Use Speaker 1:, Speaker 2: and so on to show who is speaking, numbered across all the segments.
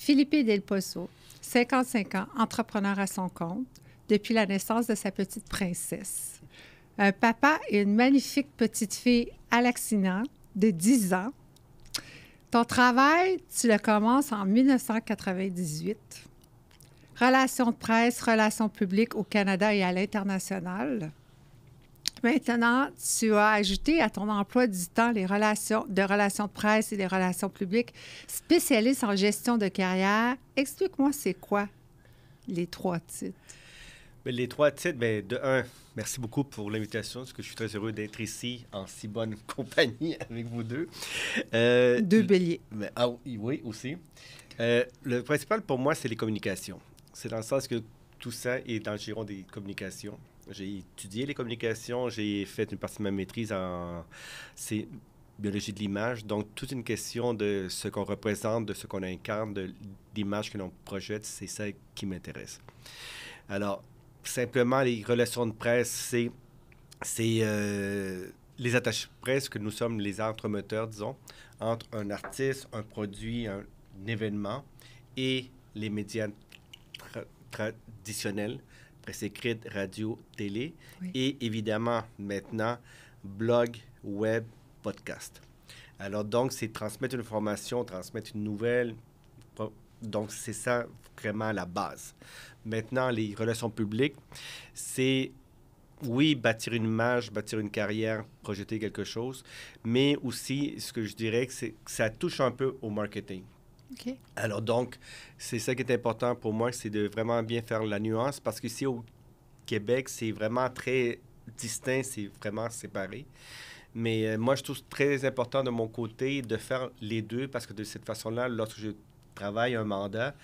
Speaker 1: Philippe Del Pozo, 55 ans, entrepreneur à son compte, depuis la naissance de sa petite princesse. Un papa et une magnifique petite fille Alexina, de 10 ans. Ton travail, tu le commences en 1998. Relations de presse, relations publiques au Canada et à l'international. Maintenant, tu as ajouté à ton emploi du temps les relations de presse et les relations publiques, spécialiste en gestion de carrière. Explique-moi, c'est quoi les 3 titres?
Speaker 2: Bien, les 3 titres, bien, de un, merci beaucoup pour l'invitation, parce que je suis très heureux d'être ici en si bonne compagnie avec vous deux.
Speaker 1: 2 béliers.
Speaker 2: Mais, oui, aussi. Le principal pour moi, c'est les communications. C'est dans le sens que tout ça est dans le giron des communications. J'ai étudié les communications, j'ai fait une partie de ma maîtrise en biologie de l'image. Donc, toute une question de ce qu'on représente, de ce qu'on incarne, de l'image que l'on projette, c'est ça qui m'intéresse. Alors, simplement, les relations de presse, c'est les attaches presse que nous sommes les entremetteurs, disons, entre un artiste, un produit, un événement et les médias traditionnels, presse écrite, radio, télé,
Speaker 1: Oui.
Speaker 2: et évidemment, maintenant, blog, web, podcast. Alors, donc, c'est transmettre une information, transmettre une nouvelle. Donc, c'est ça vraiment la base. Maintenant, les relations publiques, c'est, oui, bâtir une image, bâtir une carrière, projeter quelque chose, mais aussi, ce que je dirais, c'est que ça touche un peu au marketing.
Speaker 1: OK.
Speaker 2: Alors donc, c'est ça qui est important pour moi, c'est de vraiment bien faire la nuance, parce qu'ici au Québec, c'est vraiment très distinct, c'est vraiment séparé. Mais moi, je trouve très important de mon côté de faire les deux, parce que de cette façon-là, lorsque je travaille un mandat,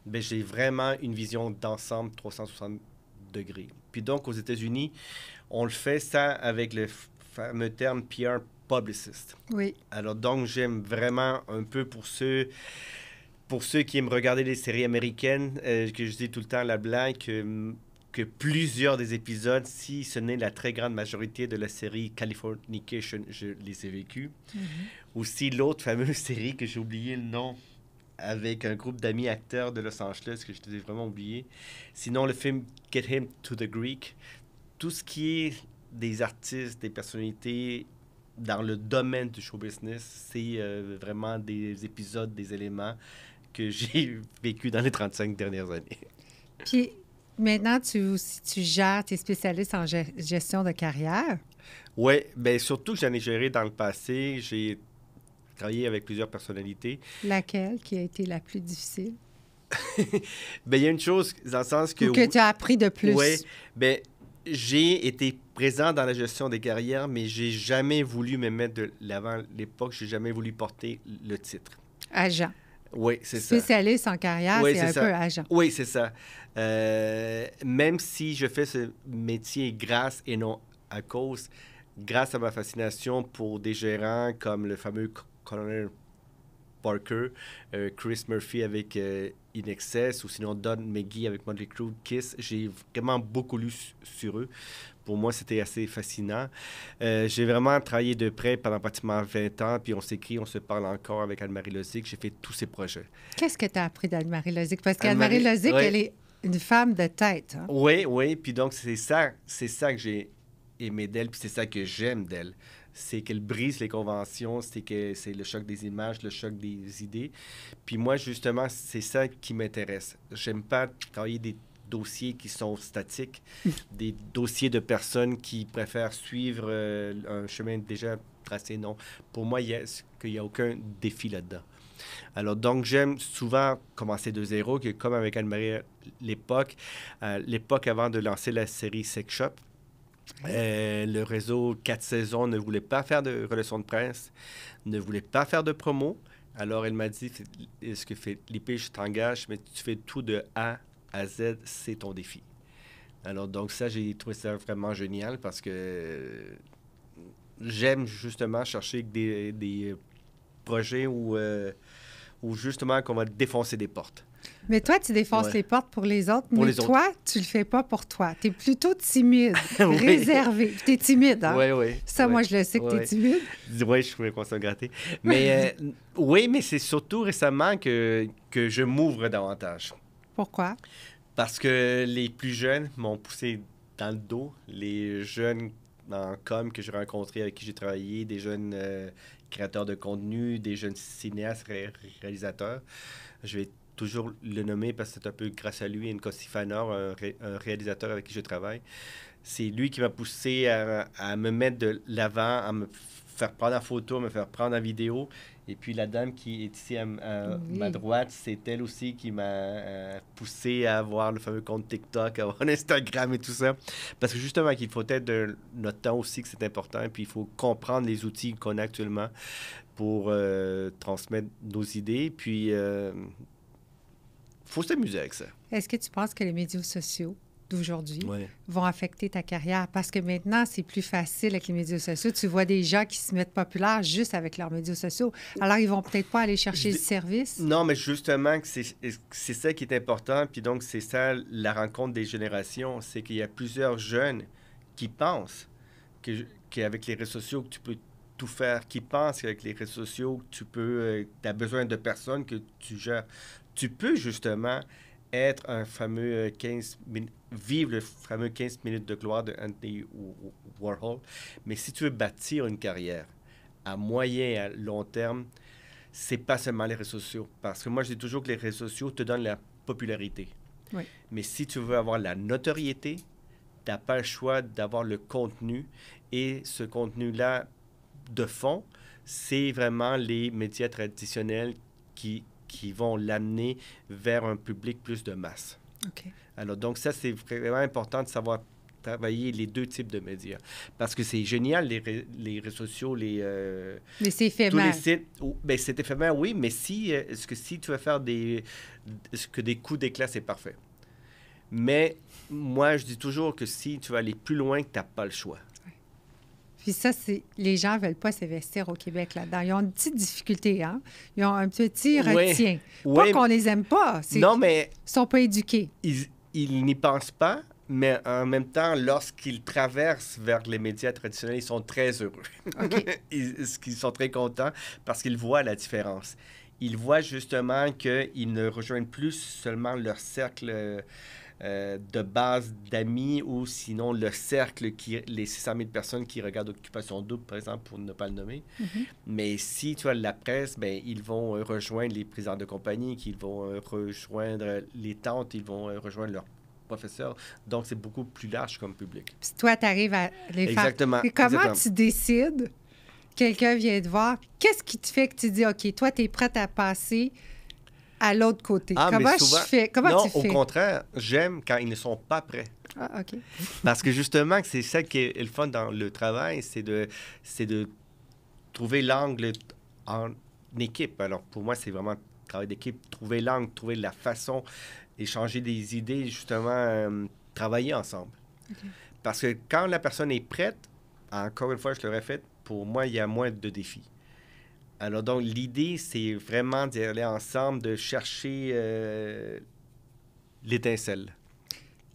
Speaker 2: bien, j'ai vraiment une vision d'ensemble 360 degrés. Puis donc, aux États-Unis, on le fait ça avec le fameux terme PR publicist.
Speaker 1: Oui.
Speaker 2: Alors donc, j'aime vraiment un peu pour ceux qui aiment regarder les séries américaines, que je dis tout le temps la blague, que plusieurs des épisodes, si ce n'est la très grande majorité de la série Californication, je les ai vécus.
Speaker 1: Mm-hmm.
Speaker 2: Aussi, l'autre fameuse série que j'ai oublié le nom, avec un groupe d'amis acteurs de Los Angeles, que je t'ai vraiment oublié. Sinon, le film Get Him to the Greek, tout ce qui est des artistes, des personnalités dans le domaine du show business, c'est vraiment des épisodes, des éléments que j'ai vécu dans les 35 dernières années.
Speaker 1: Puis maintenant, tu gères, tu es spécialiste en gestion de carrière.
Speaker 2: Oui, bien surtout que j'en ai géré dans le passé. J'ai travaillé avec plusieurs personnalités.
Speaker 1: Laquelle qui a été la plus difficile?
Speaker 2: Bien, il y a une chose dans le sens que...
Speaker 1: Ou que tu as appris de plus?
Speaker 2: Oui, bien, j'ai été présent dans la gestion des carrières, mais j'ai jamais voulu me mettre de l'avant à l'époque. J'ai jamais voulu porter le titre.
Speaker 1: Agent.
Speaker 2: Oui, c'est ça.
Speaker 1: Spécialiste en carrière,
Speaker 2: Oui,
Speaker 1: c'est un
Speaker 2: ça.
Speaker 1: peu agent.
Speaker 2: Oui, c'est ça. Même si je fais ce métier grâce et non à cause, grâce à ma fascination pour des gérants comme le fameux colonel Parker, Chris Murphy avec In Excess, ou sinon Don McGee avec Motley Crue, Kiss, j'ai vraiment beaucoup lu sur eux. Pour moi, c'était assez fascinant. J'ai vraiment travaillé de près pendant pratiquement 20 ans, puis on s'écrit, on se parle encore avec Anne-Marie Lozic. J'ai fait tous ces projets.
Speaker 1: Qu'est-ce que tu as appris d'Anne-Marie Lozic? Parce qu'Anne-Marie Lozic,
Speaker 2: oui.
Speaker 1: Elle est une femme de tête. Hein?
Speaker 2: Oui, oui, puis donc c'est ça que j'ai aimé d'elle, puis c'est ça que j'aime d'elle. C'est qu'elle brise les conventions, c'est que c'est le choc des images, le choc des idées. Puis moi, justement, c'est ça qui m'intéresse. J'aime pas travailler des dossiers qui sont statiques, des dossiers de personnes qui préfèrent suivre un chemin déjà tracé. Non. Pour moi, il n'y a aucun défi là-dedans. Alors, donc, j'aime souvent commencer de zéro, que comme avec Anne-Marie l'époque avant de lancer la série Sex Shop. Le réseau 4 saisons ne voulait pas faire de relations de presse, ne voulait pas faire de promo. Alors, elle m'a dit, est-ce que Philippe, je t'engage, mais tu fais tout de A à Z, c'est ton défi. Alors, donc ça, j'ai trouvé ça vraiment génial parce que j'aime justement chercher des projets où ou justement qu'on va défoncer des portes.
Speaker 1: Mais toi, tu défonces
Speaker 2: Ouais.
Speaker 1: les portes pour les autres,
Speaker 2: Pour
Speaker 1: mais
Speaker 2: les autres.
Speaker 1: toi, tu le fais pas pour toi. Tu es plutôt timide,
Speaker 2: Oui.
Speaker 1: réservé. Tu es timide, hein?
Speaker 2: Oui, oui.
Speaker 1: Ça,
Speaker 2: oui.
Speaker 1: moi, je le sais que tu es
Speaker 2: Oui.
Speaker 1: timide.
Speaker 2: Oui, je trouvais qu'on s'en grattait. Mais oui, mais c'est surtout récemment que je m'ouvre davantage.
Speaker 1: Pourquoi?
Speaker 2: Parce que les plus jeunes m'ont poussé dans le dos. Les jeunes en com que j'ai rencontrés, avec qui j'ai travaillé, des jeunes créateurs de contenu, des jeunes cinéastes, réalisateurs. Je vais toujours le nommer parce que c'est un peu grâce à lui, Nkosi Fanor, un réalisateur avec qui je travaille. C'est lui qui m'a poussé à me mettre de l'avant, à me faire prendre en photo, à me faire prendre en vidéo. Et puis la dame qui est ici à
Speaker 1: Oui.
Speaker 2: ma droite, c'est elle aussi qui m'a poussé à avoir le fameux compte TikTok, à avoir un Instagram et tout ça. Parce que justement, qu'il faut être de notre temps aussi que c'est important. Et puis il faut comprendre les outils qu'on a actuellement pour transmettre nos idées. Puis faut s'amuser avec ça.
Speaker 1: Est-ce que tu penses que les médias sociaux d'aujourd'hui
Speaker 2: Ouais.
Speaker 1: vont affecter ta carrière? Parce que maintenant, c'est plus facile avec les médias sociaux. Tu vois des gens qui se mettent populaires juste avec leurs médias sociaux. Alors, ils vont peut-être pas aller chercher le service.
Speaker 2: Non, mais justement, que c'est ça qui est important. Puis donc, c'est ça la rencontre des générations. C'est qu'il y a plusieurs jeunes qui pensent qu'avec les réseaux sociaux, que tu peux tout faire, qui pensent qu'avec les réseaux sociaux, tu as besoin de personnes que tu gères. Tu peux justement être un fameux 15 minutes, vivre le fameux 15 minutes de gloire de Andy Warhol. Mais si tu veux bâtir une carrière à moyen et à long terme, c'est pas seulement les réseaux sociaux. Parce que moi, je dis toujours que les réseaux sociaux te donnent la popularité.
Speaker 1: Oui.
Speaker 2: Mais si tu veux avoir la notoriété, tu n'as pas le choix d'avoir le contenu. Et ce contenu-là, de fond, c'est vraiment les médias traditionnels qui vont l'amener vers un public plus de masse.
Speaker 1: OK.
Speaker 2: Alors, donc ça, c'est vraiment important de savoir travailler les deux types de médias. Parce que c'est génial, les réseaux sociaux,
Speaker 1: Mais c'est
Speaker 2: tous les
Speaker 1: éphémère.
Speaker 2: sites. Ben, c'est éphémère, oui, mais si tu veux faire des coups d'éclat, c'est parfait. Mais moi, je dis toujours que si tu veux aller plus loin, tu n'as pas le choix.
Speaker 1: Puis ça, les gens ne veulent pas s'investir au Québec là-dedans. Ils ont une petite difficulté, hein? Ils ont un petit
Speaker 2: Oui.
Speaker 1: retien.
Speaker 2: Oui.
Speaker 1: Pas qu'on les aime pas.
Speaker 2: Non, mais
Speaker 1: Ils sont pas éduqués.
Speaker 2: ils n'y pensent pas, mais en même temps, lorsqu'ils traversent vers les médias traditionnels, ils sont très heureux.
Speaker 1: OK.
Speaker 2: Ils sont très contents parce qu'ils voient la différence. Ils voient justement qu'ils ne rejoignent plus seulement leur cercle de base d'amis ou sinon le cercle, les 600 000 personnes qui regardent Occupation Double, par exemple, pour ne pas le nommer.
Speaker 1: Mhm.
Speaker 2: Mais si tu as la presse, ben, ils vont rejoindre les présidents de compagnie, qu'ils vont rejoindre les tantes, ils vont rejoindre leurs professeurs. Donc, c'est beaucoup plus large comme public.
Speaker 1: Puis toi, tu arrives à les faire.
Speaker 2: Exactement.
Speaker 1: Et comment
Speaker 2: exactement.
Speaker 1: tu décides, quelqu'un vient te voir, qu'est-ce qui te fait que tu dis, OK, toi, tu es prête à passer à l'autre côté?
Speaker 2: Ah,
Speaker 1: Comment
Speaker 2: mais souvent,
Speaker 1: je fais? Comment
Speaker 2: non,
Speaker 1: tu fais?
Speaker 2: au contraire, j'aime quand ils ne sont pas prêts.
Speaker 1: Ah, OK.
Speaker 2: Parce que justement, c'est ça qui est le fun dans le travail, c'est de trouver l'angle en équipe. Alors, pour moi, c'est vraiment travail d'équipe, trouver l'angle, trouver la façon, échanger des idées, justement, travailler ensemble.
Speaker 1: OK.
Speaker 2: Parce que quand la personne est prête, encore une fois, je le répète, pour moi, il y a moins de défis. Alors, donc, l'idée, c'est vraiment d'y aller ensemble, de chercher l'étincelle.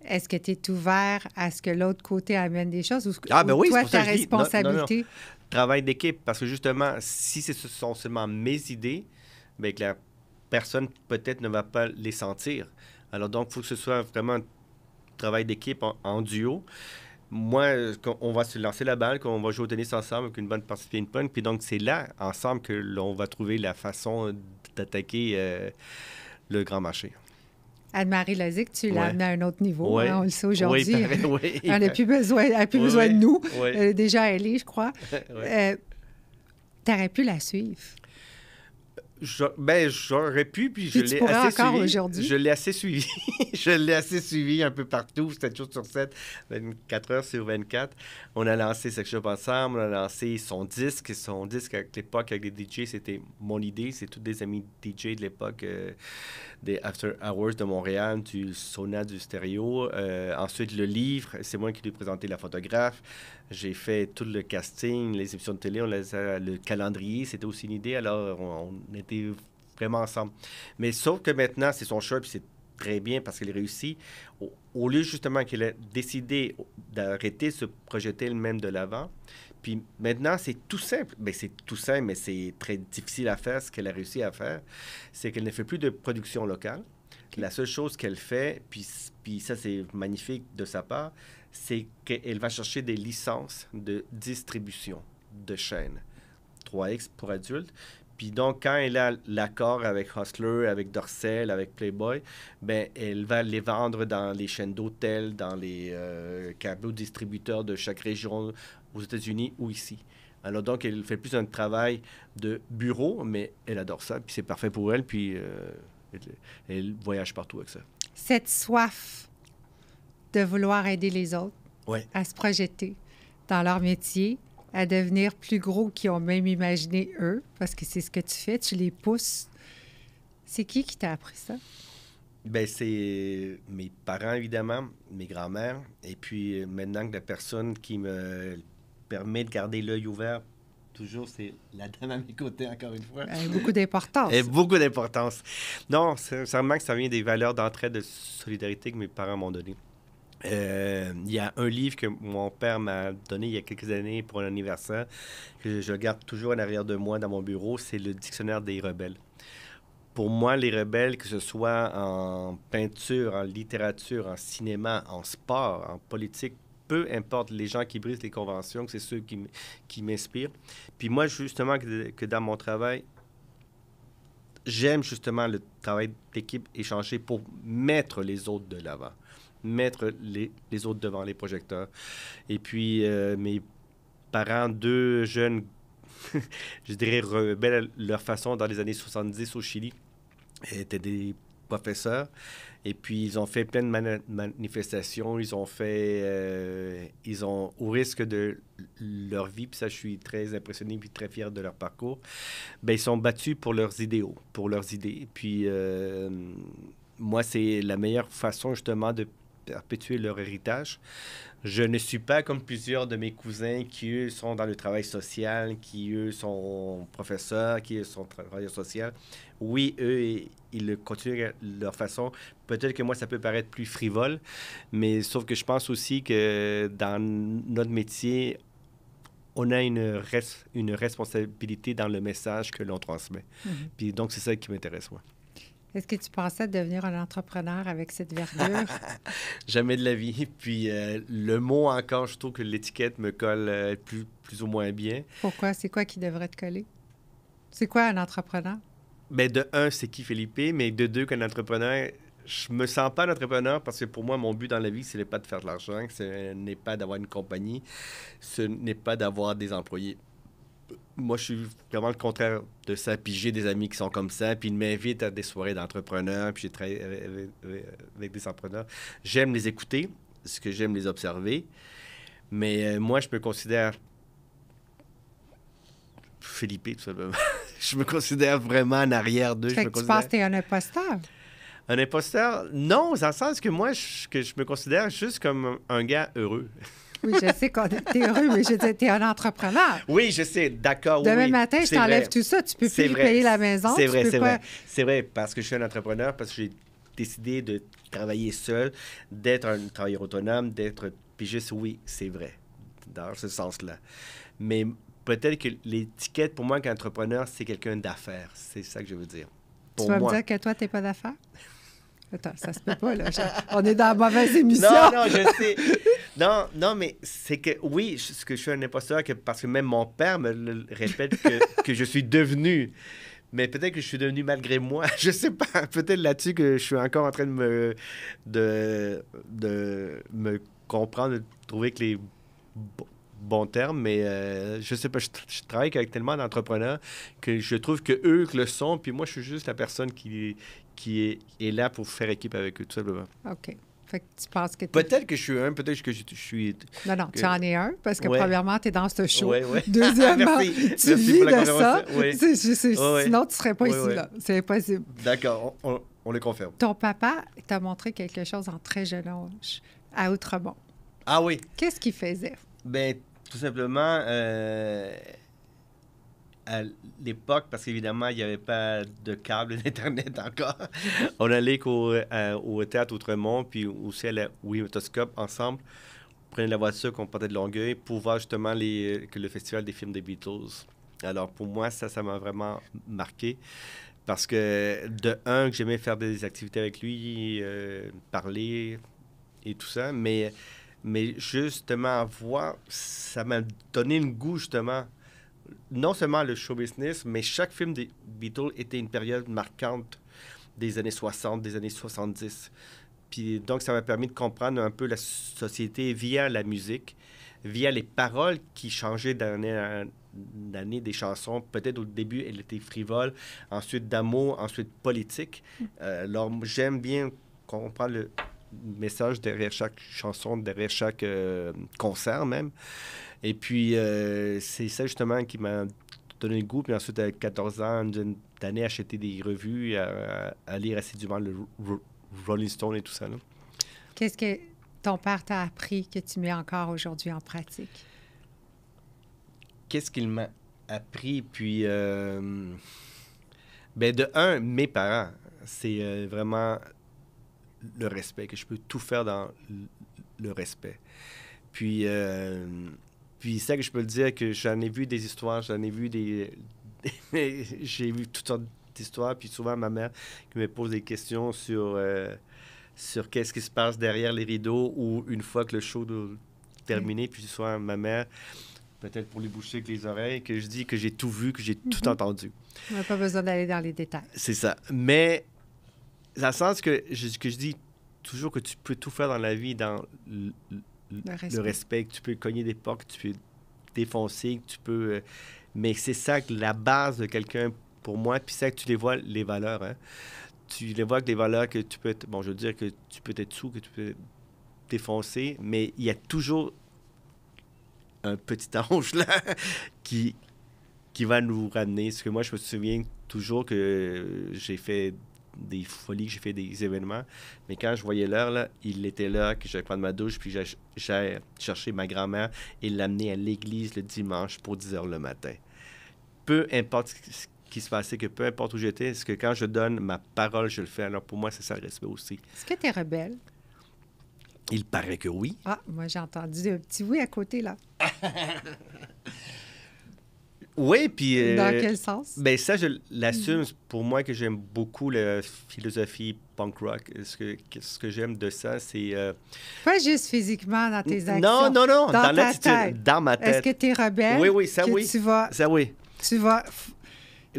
Speaker 1: Est-ce que tu es ouvert à ce que l'autre côté amène des choses ou,
Speaker 2: Ah, ben
Speaker 1: ou
Speaker 2: oui,
Speaker 1: toi,
Speaker 2: c'est pour ça
Speaker 1: ta
Speaker 2: que je dis, non,
Speaker 1: responsabilité?
Speaker 2: Travail d'équipe, parce que justement, si ce sont seulement mes idées, bien que la personne peut-être ne va pas les sentir. Alors donc, il faut que ce soit vraiment un travail d'équipe en duo. Moi, on va se lancer la balle, qu'on va jouer au tennis ensemble avec une bonne partie de ping-pong, puis donc c'est là, ensemble, que l'on va trouver la façon d'attaquer le grand marché.
Speaker 1: Anne-Marie Lozic, tu l'as
Speaker 2: Ouais.
Speaker 1: amenée à un autre niveau,
Speaker 2: Ouais.
Speaker 1: hein, on le sait aujourd'hui.
Speaker 2: Oui, pareil, oui.
Speaker 1: Elle n'a plus besoin, elle a plus
Speaker 2: Oui,
Speaker 1: besoin de
Speaker 2: oui.
Speaker 1: nous.
Speaker 2: Oui.
Speaker 1: Elle est déjà allée, je crois.
Speaker 2: Ouais.
Speaker 1: Tu aurais pu la suivre.
Speaker 2: J'aurais pu, puis je
Speaker 1: Puis tu
Speaker 2: l'ai
Speaker 1: pourrais
Speaker 2: assez
Speaker 1: encore
Speaker 2: suivi.
Speaker 1: aujourd'hui.
Speaker 2: Je l'ai assez suivi. Je l'ai assez suivi un peu partout, 7 jours sur 7, 24 heures sur 24. On a lancé Sex Shop ensemble, on a lancé son disque. Son disque, à l'époque, avec les DJ, c'était mon idée. C'est tous des amis DJ de l'époque, des After Hours de Montréal, du Sona, du Stéréo. Ensuite, le livre, c'est moi qui lui ai présenté la photographe. J'ai fait tout le casting, les émissions de télé, le calendrier, c'était aussi une idée. Alors, on était vraiment ensemble. Mais sauf que maintenant, c'est son choix, puis c'est très bien parce qu'elle réussit. Au lieu justement qu'elle ait décidé d'arrêter de se projeter elle-même de l'avant, puis maintenant, c'est tout simple. Bien, c'est tout simple, mais c'est très difficile à faire. Ce qu'elle a réussi à faire, c'est qu'elle ne fait plus de production locale. La seule chose qu'elle fait, puis ça, c'est magnifique de sa part, c'est qu'elle va chercher des licences de distribution de chaînes. 3X pour adultes. Puis donc, quand elle a l'accord avec Hustler, avec Dorsel, avec Playboy, ben elle va les vendre dans les chaînes d'hôtels, dans les câbles distributeurs de chaque région aux États-Unis ou ici. Alors donc, elle fait plus un travail de bureau, mais elle adore ça, puis c'est parfait pour elle, puis elle voyage partout avec ça.
Speaker 1: Cette soif de vouloir aider les autres
Speaker 2: Ouais.
Speaker 1: à se projeter dans leur métier, à devenir plus gros qu'ils ont même imaginé eux, parce que c'est ce que tu fais, tu les pousses. C'est qui t'a appris ça?
Speaker 2: Ben c'est mes parents, évidemment, mes grands-mères, et puis maintenant que la personne qui me permet de garder l'œil ouvert, toujours, c'est la dame à mes côtés, encore une fois.
Speaker 1: Beaucoup d'importance.
Speaker 2: Et beaucoup d'importance. Non, sincèrement que ça vient des valeurs d'entraide, de solidarité que mes parents m'ont données. Il y a un livre que mon père m'a donné il y a quelques années pour un anniversaire, que je garde toujours en arrière de moi dans mon bureau, c'est le Dictionnaire des rebelles. Pour moi, les rebelles, que ce soit en peinture, en littérature, en cinéma, en sport, en politique, peu importe, les gens qui brisent les conventions, c'est ceux qui m'inspirent. Puis moi, justement, que dans mon travail, j'aime justement le travail d'équipe échangé pour mettre les autres de l'avant, mettre les autres devant les projecteurs. Et puis, mes parents, deux jeunes, je dirais, rebelles à leur façon dans les années 70 au Chili, étaient des professeurs. Et puis, ils ont fait plein de manifestations. Ils ont fait... au risque de leur vie, puis ça, je suis très impressionné puis très fier de leur parcours, bien, ils sont battus pour leurs idéaux, pour leurs idées. Puis, moi, c'est la meilleure façon, justement, de perpétuer leur héritage. Je ne suis pas comme plusieurs de mes cousins qui, eux, sont dans le travail social, qui, eux, sont professeurs, qui, eux, sont travailleurs sociaux. Oui, eux, ils continuent à leur façon. Peut-être que moi, ça peut paraître plus frivole, mais sauf que je pense aussi que dans notre métier, on a une responsabilité dans le message que l'on transmet. Mm-hmm. Puis donc, c'est ça qui m'intéresse, moi.
Speaker 1: Est-ce que tu pensais devenir un entrepreneur avec cette verdure?
Speaker 2: Jamais de la vie. Puis le mot encore, je trouve que l'étiquette me colle plus ou moins bien.
Speaker 1: Pourquoi? C'est quoi qui devrait te coller? C'est quoi un entrepreneur?
Speaker 2: Bien, de un, c'est qui Felipe, mais de deux, qu'un entrepreneur, je me sens pas un entrepreneur parce que pour moi, mon but dans la vie, ce n'est pas de faire de l'argent, ce n'est pas d'avoir une compagnie, ce n'est pas d'avoir des employés. Moi, je suis vraiment le contraire de ça. Puis j'ai des amis qui sont comme ça, puis ils m'invitent à des soirées d'entrepreneurs, puis j'ai travaillé avec des entrepreneurs. J'aime les écouter, parce que j'aime les observer. Mais moi, je me considère Felipe, tout simplement. Je me considère vraiment en arrière d'eux.
Speaker 1: Tu penses que tu es un imposteur?
Speaker 2: Un imposteur? Non, dans le sens que moi, je me considère juste comme un gars heureux.
Speaker 1: Oui, je sais que tu es heureux, mais je dis, tu es un entrepreneur.
Speaker 2: Oui, je sais, d'accord.
Speaker 1: Demain
Speaker 2: oui,
Speaker 1: matin, je t'enlève tout ça. Tu peux plus payer la maison.
Speaker 2: C'est vrai, c'est vrai. C'est vrai, parce que je suis un entrepreneur, parce que j'ai décidé de travailler seul, d'être un travailleur autonome, d'être pigiste. Oui, c'est vrai, dans ce sens-là. Mais peut-être que l'étiquette, pour moi, qu'entrepreneur, c'est quelqu'un d'affaires. C'est ça que je veux dire.
Speaker 1: Pour tu vas me dire que toi, tu n'es pas d'affaires? Attends, ça se peut pas, là. On est dans la mauvaise émission.
Speaker 2: Non, je sais. Non, mais c'est que, oui, que je suis un imposteur, parce que même mon père me le répète que je suis devenu. Mais peut-être que je suis devenu malgré moi. Je sais pas. Peut-être là-dessus que je suis encore en train de me comprendre, de trouver que les bons termes, mais je sais pas. Je travaille avec tellement d'entrepreneurs que je trouve que eux le sont, puis moi, je suis juste la personne qui est là pour faire équipe avec eux, tout simplement.
Speaker 1: OK. Fait que tu penses que
Speaker 2: peut-être que je suis un, peut-être que je suis...
Speaker 1: Non, tu en es un, parce que premièrement, tu es dans ce show.
Speaker 2: Ouais.
Speaker 1: Deuxièmement, tu vis de ça.
Speaker 2: Oui.
Speaker 1: Sinon, tu ne serais pas ici, là. C'est impossible.
Speaker 2: D'accord, on le confirme.
Speaker 1: Ton papa t'a montré quelque chose en très jeune âge, à Outremont.
Speaker 2: Ah oui.
Speaker 1: Qu'est-ce qu'il faisait?
Speaker 2: Bien, tout simplement, à l'époque, parce qu'évidemment, il n'y avait pas de câble d'Internet encore, on allait au Théâtre Outremont, puis aussi à la Autoscope ensemble. On prenait la voiture qu'on partait de Longueuil pour voir justement que le festival des films des Beatles. Alors, pour moi, ça m'a vraiment marqué. Parce que, de un, que j'aimais faire des activités avec lui, parler et tout ça, mais justement, voir, ça m'a donné le goût, justement, non seulement le show business, mais chaque film des Beatles était une période marquante des années 60, des années 70. Puis donc, ça m'a permis de comprendre un peu la société via la musique, via les paroles qui changeaient d'année en année des chansons. Peut-être au début, elle était frivole, ensuite d'amour, ensuite politique. Alors, j'aime bien comprendre le message derrière chaque chanson, derrière chaque concert même. Et puis, c'est ça justement qui m'a donné le goût. Puis ensuite, à 14 ans, une année, acheter des revues, à lire assidûment le Rolling Stone et tout ça. Là.
Speaker 1: Qu'est-ce que ton père t'a appris que tu mets encore aujourd'hui en pratique?
Speaker 2: Qu'est-ce qu'il m'a appris? Puis, ben de un, mes parents, c'est vraiment le respect, que je peux tout faire dans le respect. Puis ça que je peux le dire, que j'en ai vu des histoires, j'en ai vu j'ai vu toutes sortes d'histoires, puis souvent ma mère qui me pose des questions sur qu'est-ce qui se passe derrière les rideaux ou une fois que le show est terminé, puis souvent ma mère, peut-être pour lui boucher avec les oreilles, que je dis que j'ai tout vu, que j'ai tout entendu.
Speaker 1: On n'a pas besoin d'aller dans les détails.
Speaker 2: C'est ça. Mais dans le sens que je dis toujours que tu peux tout faire dans la vie, dans le respect, que tu peux cogner des portes, que tu peux défoncer, que tu peux... mais c'est ça que la base de quelqu'un, pour moi, puis ça que tu les vois, les valeurs, hein. Tu les vois que les valeurs que tu peux être... Bon, je veux dire que tu peux être sous, que tu peux défoncer, mais il y a toujours un petit ange, là, qui va nous ramener. Parce que moi, je me souviens toujours que j'ai fait des folies, que j'ai fait des événements, mais quand je voyais l'heure, là, il était là, que j'allais prendre ma douche, puis j'allais chercher ma grand-mère et l'amener à l'église le dimanche pour 10 heures le matin. Peu importe ce qui se passait, que peu importe où j'étais, parce que quand je donne ma parole, je le fais. Alors pour moi, c'est ça le respect aussi.
Speaker 1: Est-ce que tu es rebelle?
Speaker 2: Il paraît que oui.
Speaker 1: Ah, moi j'ai entendu un petit oui à côté, là.
Speaker 2: Oui, puis...
Speaker 1: Dans quel sens?
Speaker 2: Ben ça, je l'assume. Pour moi, que j'aime beaucoup la philosophie punk rock. Ce que j'aime de ça, c'est...
Speaker 1: Pas juste physiquement dans tes actions.
Speaker 2: Non.
Speaker 1: Dans ta
Speaker 2: l'attitude,
Speaker 1: tête.
Speaker 2: dans ma tête.
Speaker 1: Est-ce que tu es rebelle?
Speaker 2: Oui, ça oui. Ça oui.
Speaker 1: Tu vas...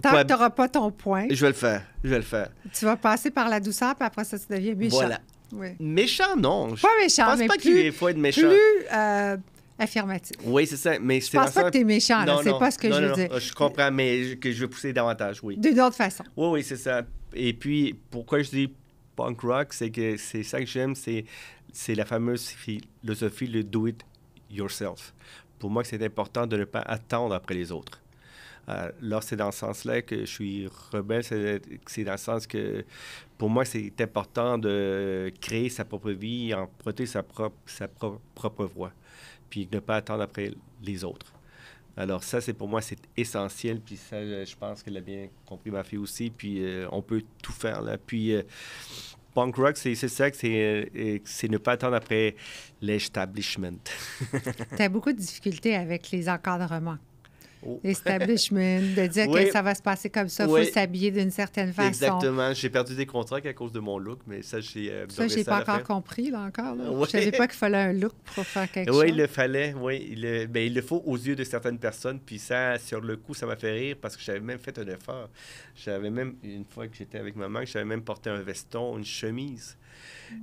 Speaker 1: Tant que tu n'auras pas ton point...
Speaker 2: Je vais le faire.
Speaker 1: Tu vas passer par la douceur, puis après ça, tu deviens méchant.
Speaker 2: Voilà.
Speaker 1: Oui.
Speaker 2: Méchant, non.
Speaker 1: Pas méchant, mais
Speaker 2: je pense pas qu'il faut être méchant.
Speaker 1: Plus affirmatif.
Speaker 2: Oui, c'est ça. Mais
Speaker 1: je pense pas que tu es méchant, là. C'est pas ce que je veux dire.
Speaker 2: Je comprends, mais que je veux pousser davantage, oui.
Speaker 1: D'une autre façon.
Speaker 2: Oui, c'est ça. Et puis, pourquoi je dis punk rock, c'est que c'est ça que j'aime, c'est la fameuse philosophie, le do it yourself. Pour moi, c'est important de ne pas attendre après les autres. Là, c'est dans ce sens-là que je suis rebelle. C'est dans le sens que, pour moi, c'est important de créer sa propre vie, emprunter sa propre voie, puis ne pas attendre après les autres. Alors ça, pour moi, c'est essentiel. Puis ça, je pense qu'elle a bien compris, ma fille aussi. Puis on peut tout faire, là. Puis punk rock, c'est ça que c'est ne pas attendre après l'establishment.
Speaker 1: Tu as beaucoup de difficultés avec les encadrements. L'establishment, de dire que ça va se passer comme ça, il faut s'habiller d'une certaine façon.
Speaker 2: Exactement. J'ai perdu des contrats à cause de mon look, mais ça, j'ai
Speaker 1: pas encore compris, là, encore. Là. Je savais pas qu'il fallait un look pour faire quelque chose.
Speaker 2: Oui, il le fallait, oui. Il le faut aux yeux de certaines personnes, puis ça, sur le coup, ça m'a fait rire parce que j'avais même fait un effort. J'avais même, une fois que j'étais avec maman, j'avais même porté un veston, une chemise.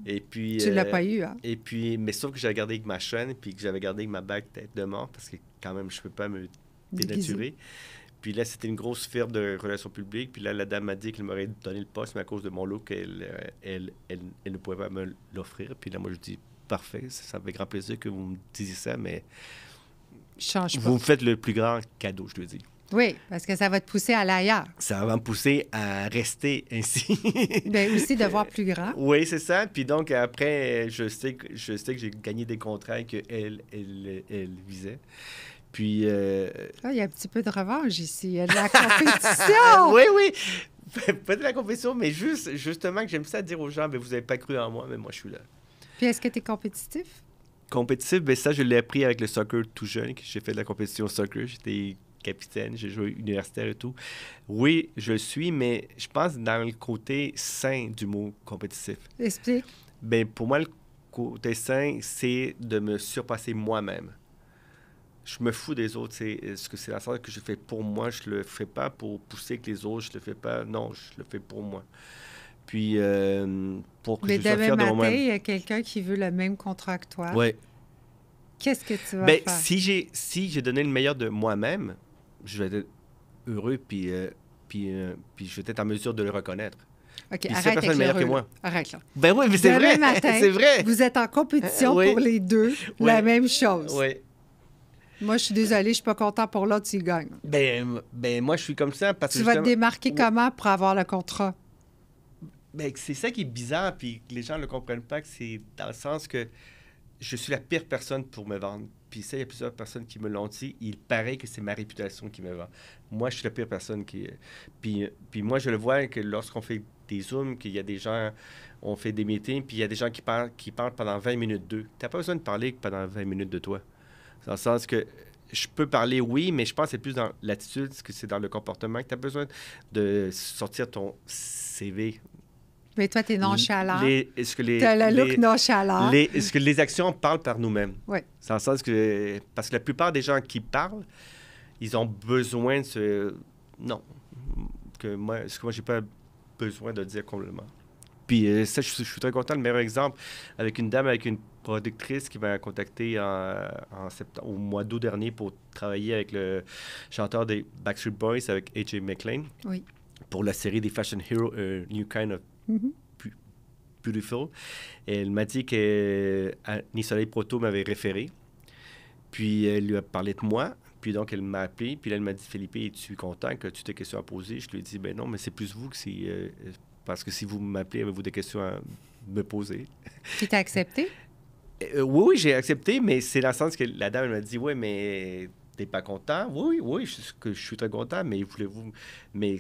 Speaker 2: Et puis,
Speaker 1: tu l'as pas eu, hein?
Speaker 2: Et puis, mais sauf que j'avais gardé avec ma chaîne, puis que j'avais gardé avec ma bague tête de mort, parce que quand même, je peux pas me dénaturé. Puis là, c'était une grosse firme de relations publiques. Puis là, la dame m'a dit qu'elle m'aurait donné le poste, mais à cause de mon look, elle ne pouvait pas me l'offrir. Puis là, moi, je dis, parfait, ça me fait grand plaisir que vous me disiez ça, mais vous me faites le plus grand cadeau, je te dis.
Speaker 1: Oui, parce que ça va te pousser à aller ailleurs.
Speaker 2: Ça va me pousser à rester ainsi.
Speaker 1: Bien, aussi de voir plus grand.
Speaker 2: Oui, c'est ça. Puis donc, après, je sais que j'ai gagné des contrats qu'elle visait. Puis...
Speaker 1: Ah, il y a un petit peu de revanche ici. Il y a de la compétition!
Speaker 2: Oui, oui. Pas de la compétition, mais justement que j'aime ça dire aux gens, ben, vous n'avez pas cru en moi, mais moi, je suis là.
Speaker 1: Puis est-ce que tu es compétitif?
Speaker 2: Compétitif, ben ça, je l'ai appris avec le soccer tout jeune, que j'ai fait de la compétition soccer. J'étais capitaine, j'ai joué universitaire et tout. Oui, je le suis, mais je pense dans le côté sain du mot compétitif.
Speaker 1: Explique.
Speaker 2: Ben, pour moi, le côté sain, c'est de me surpasser moi-même. Je me fous des autres. Est-ce que c'est la sorte que je fais pour moi? Je le fais pas pour pousser que les autres. Je le fais pas. Non, je le fais pour moi. Puis, pour que
Speaker 1: Mais
Speaker 2: je sois
Speaker 1: demain
Speaker 2: fier de
Speaker 1: matin,
Speaker 2: moi-même.
Speaker 1: il y a quelqu'un qui veut le même contrat que toi.
Speaker 2: Oui.
Speaker 1: Qu'est-ce que tu vas
Speaker 2: Ben,
Speaker 1: faire?
Speaker 2: si j'ai donné le meilleur de moi-même, je vais être heureux, puis je vais être en mesure de le reconnaître.
Speaker 1: OK,
Speaker 2: Puis si
Speaker 1: arrête
Speaker 2: la
Speaker 1: avec
Speaker 2: personne est meilleure que
Speaker 1: l'heureux,
Speaker 2: moi.
Speaker 1: là. Arrête là.
Speaker 2: Ben oui, mais c'est
Speaker 1: Demain
Speaker 2: vrai.
Speaker 1: matin,
Speaker 2: C'est vrai.
Speaker 1: vous êtes en compétition
Speaker 2: Oui.
Speaker 1: pour les deux,
Speaker 2: Oui.
Speaker 1: la même chose.
Speaker 2: Oui.
Speaker 1: Moi, je suis désolée, je suis pas content pour l'autre s'il gagne.
Speaker 2: Ben, moi, je suis comme ça parce que
Speaker 1: Tu vas te
Speaker 2: justement-
Speaker 1: démarquer
Speaker 2: Oui.
Speaker 1: comment pour avoir le contrat?
Speaker 2: Ben, c'est ça qui est bizarre, puis que les gens ne le comprennent pas, que c'est dans le sens que je suis la pire personne pour me vendre. Puis ça, il y a plusieurs personnes qui me l'ont dit. Il paraît que c'est ma réputation qui me vend. Moi, je suis la pire personne qui... Puis moi, je le vois que lorsqu'on fait des Zooms, qu'il y a des gens... On fait des meetings, puis il y a des gens qui parlent pendant 20 minutes d'eux. Tu n'as pas besoin de parler pendant 20 minutes de toi. Dans le sens que je peux parler, oui, mais je pense que c'est plus dans l'attitude que c'est dans le comportement que tu as besoin de sortir ton CV.
Speaker 1: Mais toi, tu es nonchalant.
Speaker 2: Est-ce que
Speaker 1: Tu as le look nonchalant.
Speaker 2: est-ce que les actions parlent par nous-mêmes?
Speaker 1: Oui.
Speaker 2: C'est dans le sens que... Parce que la plupart des gens qui parlent, ils ont besoin de se... Non. Est-ce que moi, j'ai pas besoin de le dire complètement? Puis ça, je suis très content. Le meilleur exemple, avec une dame, avec une productrice qui m'a contacté au mois d'août dernier pour travailler avec le chanteur des Backstreet Boys, avec AJ McLean,
Speaker 1: Oui.
Speaker 2: pour la série des Fashion Heroes, New Kind of
Speaker 1: Mhm.
Speaker 2: Beautiful. Et elle m'a dit que Annie Soleil Proto m'avait référé. Puis elle lui a parlé de moi. Puis donc, elle m'a appelé. Puis là, elle m'a dit, Philippe, es-tu content que tu aies des questions à poser? Je lui ai dit, ben non, mais c'est plus vous que c'est... parce que si vous m'appelez, avez-vous des questions à me poser?
Speaker 1: Puis t'as accepté?
Speaker 2: Oui, j'ai accepté, mais c'est dans le sens que la dame, elle m'a dit, oui, mais t'es pas content? Oui, je suis très content, mais voulez-vous... Mais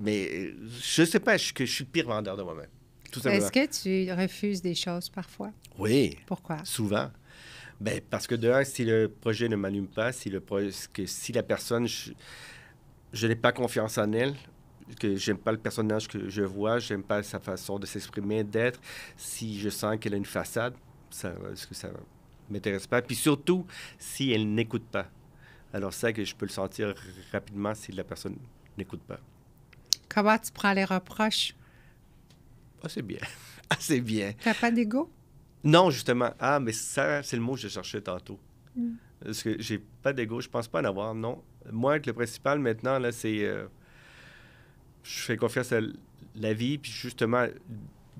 Speaker 2: je sais pas, je suis le pire vendeur de moi-même. Tout simplement.
Speaker 1: Est-ce que tu refuses des choses parfois?
Speaker 2: Oui.
Speaker 1: Pourquoi?
Speaker 2: Souvent. Ben, parce que de un, si le projet ne m'allume pas, si la personne, je n'ai pas confiance en elle, que j'aime pas le personnage que je vois, j'aime pas sa façon de s'exprimer, d'être, si je sens qu'elle a une façade, est-ce que ça m'intéresse pas? Puis surtout, si elle n'écoute pas. Alors ça, que je peux le sentir rapidement si la personne n'écoute pas.
Speaker 1: Comment tu prends les reproches?
Speaker 2: Ah, c'est bien. Ah, c'est bien.
Speaker 1: T'as pas d'ego?
Speaker 2: Non, justement. Ah, mais ça, c'est le mot que je cherchais tantôt.
Speaker 1: Mm.
Speaker 2: Parce que j'ai pas d'ego, je pense pas en avoir, non. Moi, le principal maintenant, là, c'est... je fais confiance à la vie, puis justement...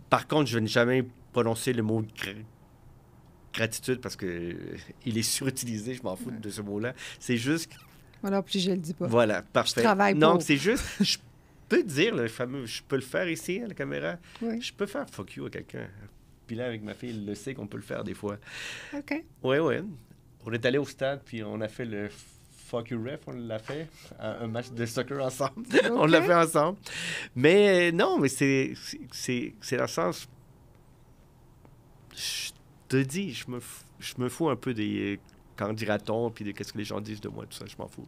Speaker 2: Par contre, je n'ai jamais prononcé le mot gratitude parce que il est surutilisé, je m'en fous de ce mot-là. C'est juste...
Speaker 1: Moi non plus, je le dis pas.
Speaker 2: Voilà, parfait.
Speaker 1: Je travaille
Speaker 2: Non,
Speaker 1: pour.
Speaker 2: c'est juste... Je peux dire le fameux... Je peux le faire ici, à la caméra.
Speaker 1: Oui.
Speaker 2: Je peux faire fuck you à quelqu'un. Puis là, avec ma fille, elle le sait qu'on peut le faire des fois.
Speaker 1: OK.
Speaker 2: Oui, oui. On est allé au stade, puis on a fait le fuck you ref, on l'a fait, un match de soccer ensemble.
Speaker 1: Okay.
Speaker 2: On l'a fait ensemble. Mais non, mais c'est dans le sens... Je te dis, je me fous un peu des... Quand dira-t-on, puis de qu'est-ce que les gens disent de moi, tout ça, je m'en fous.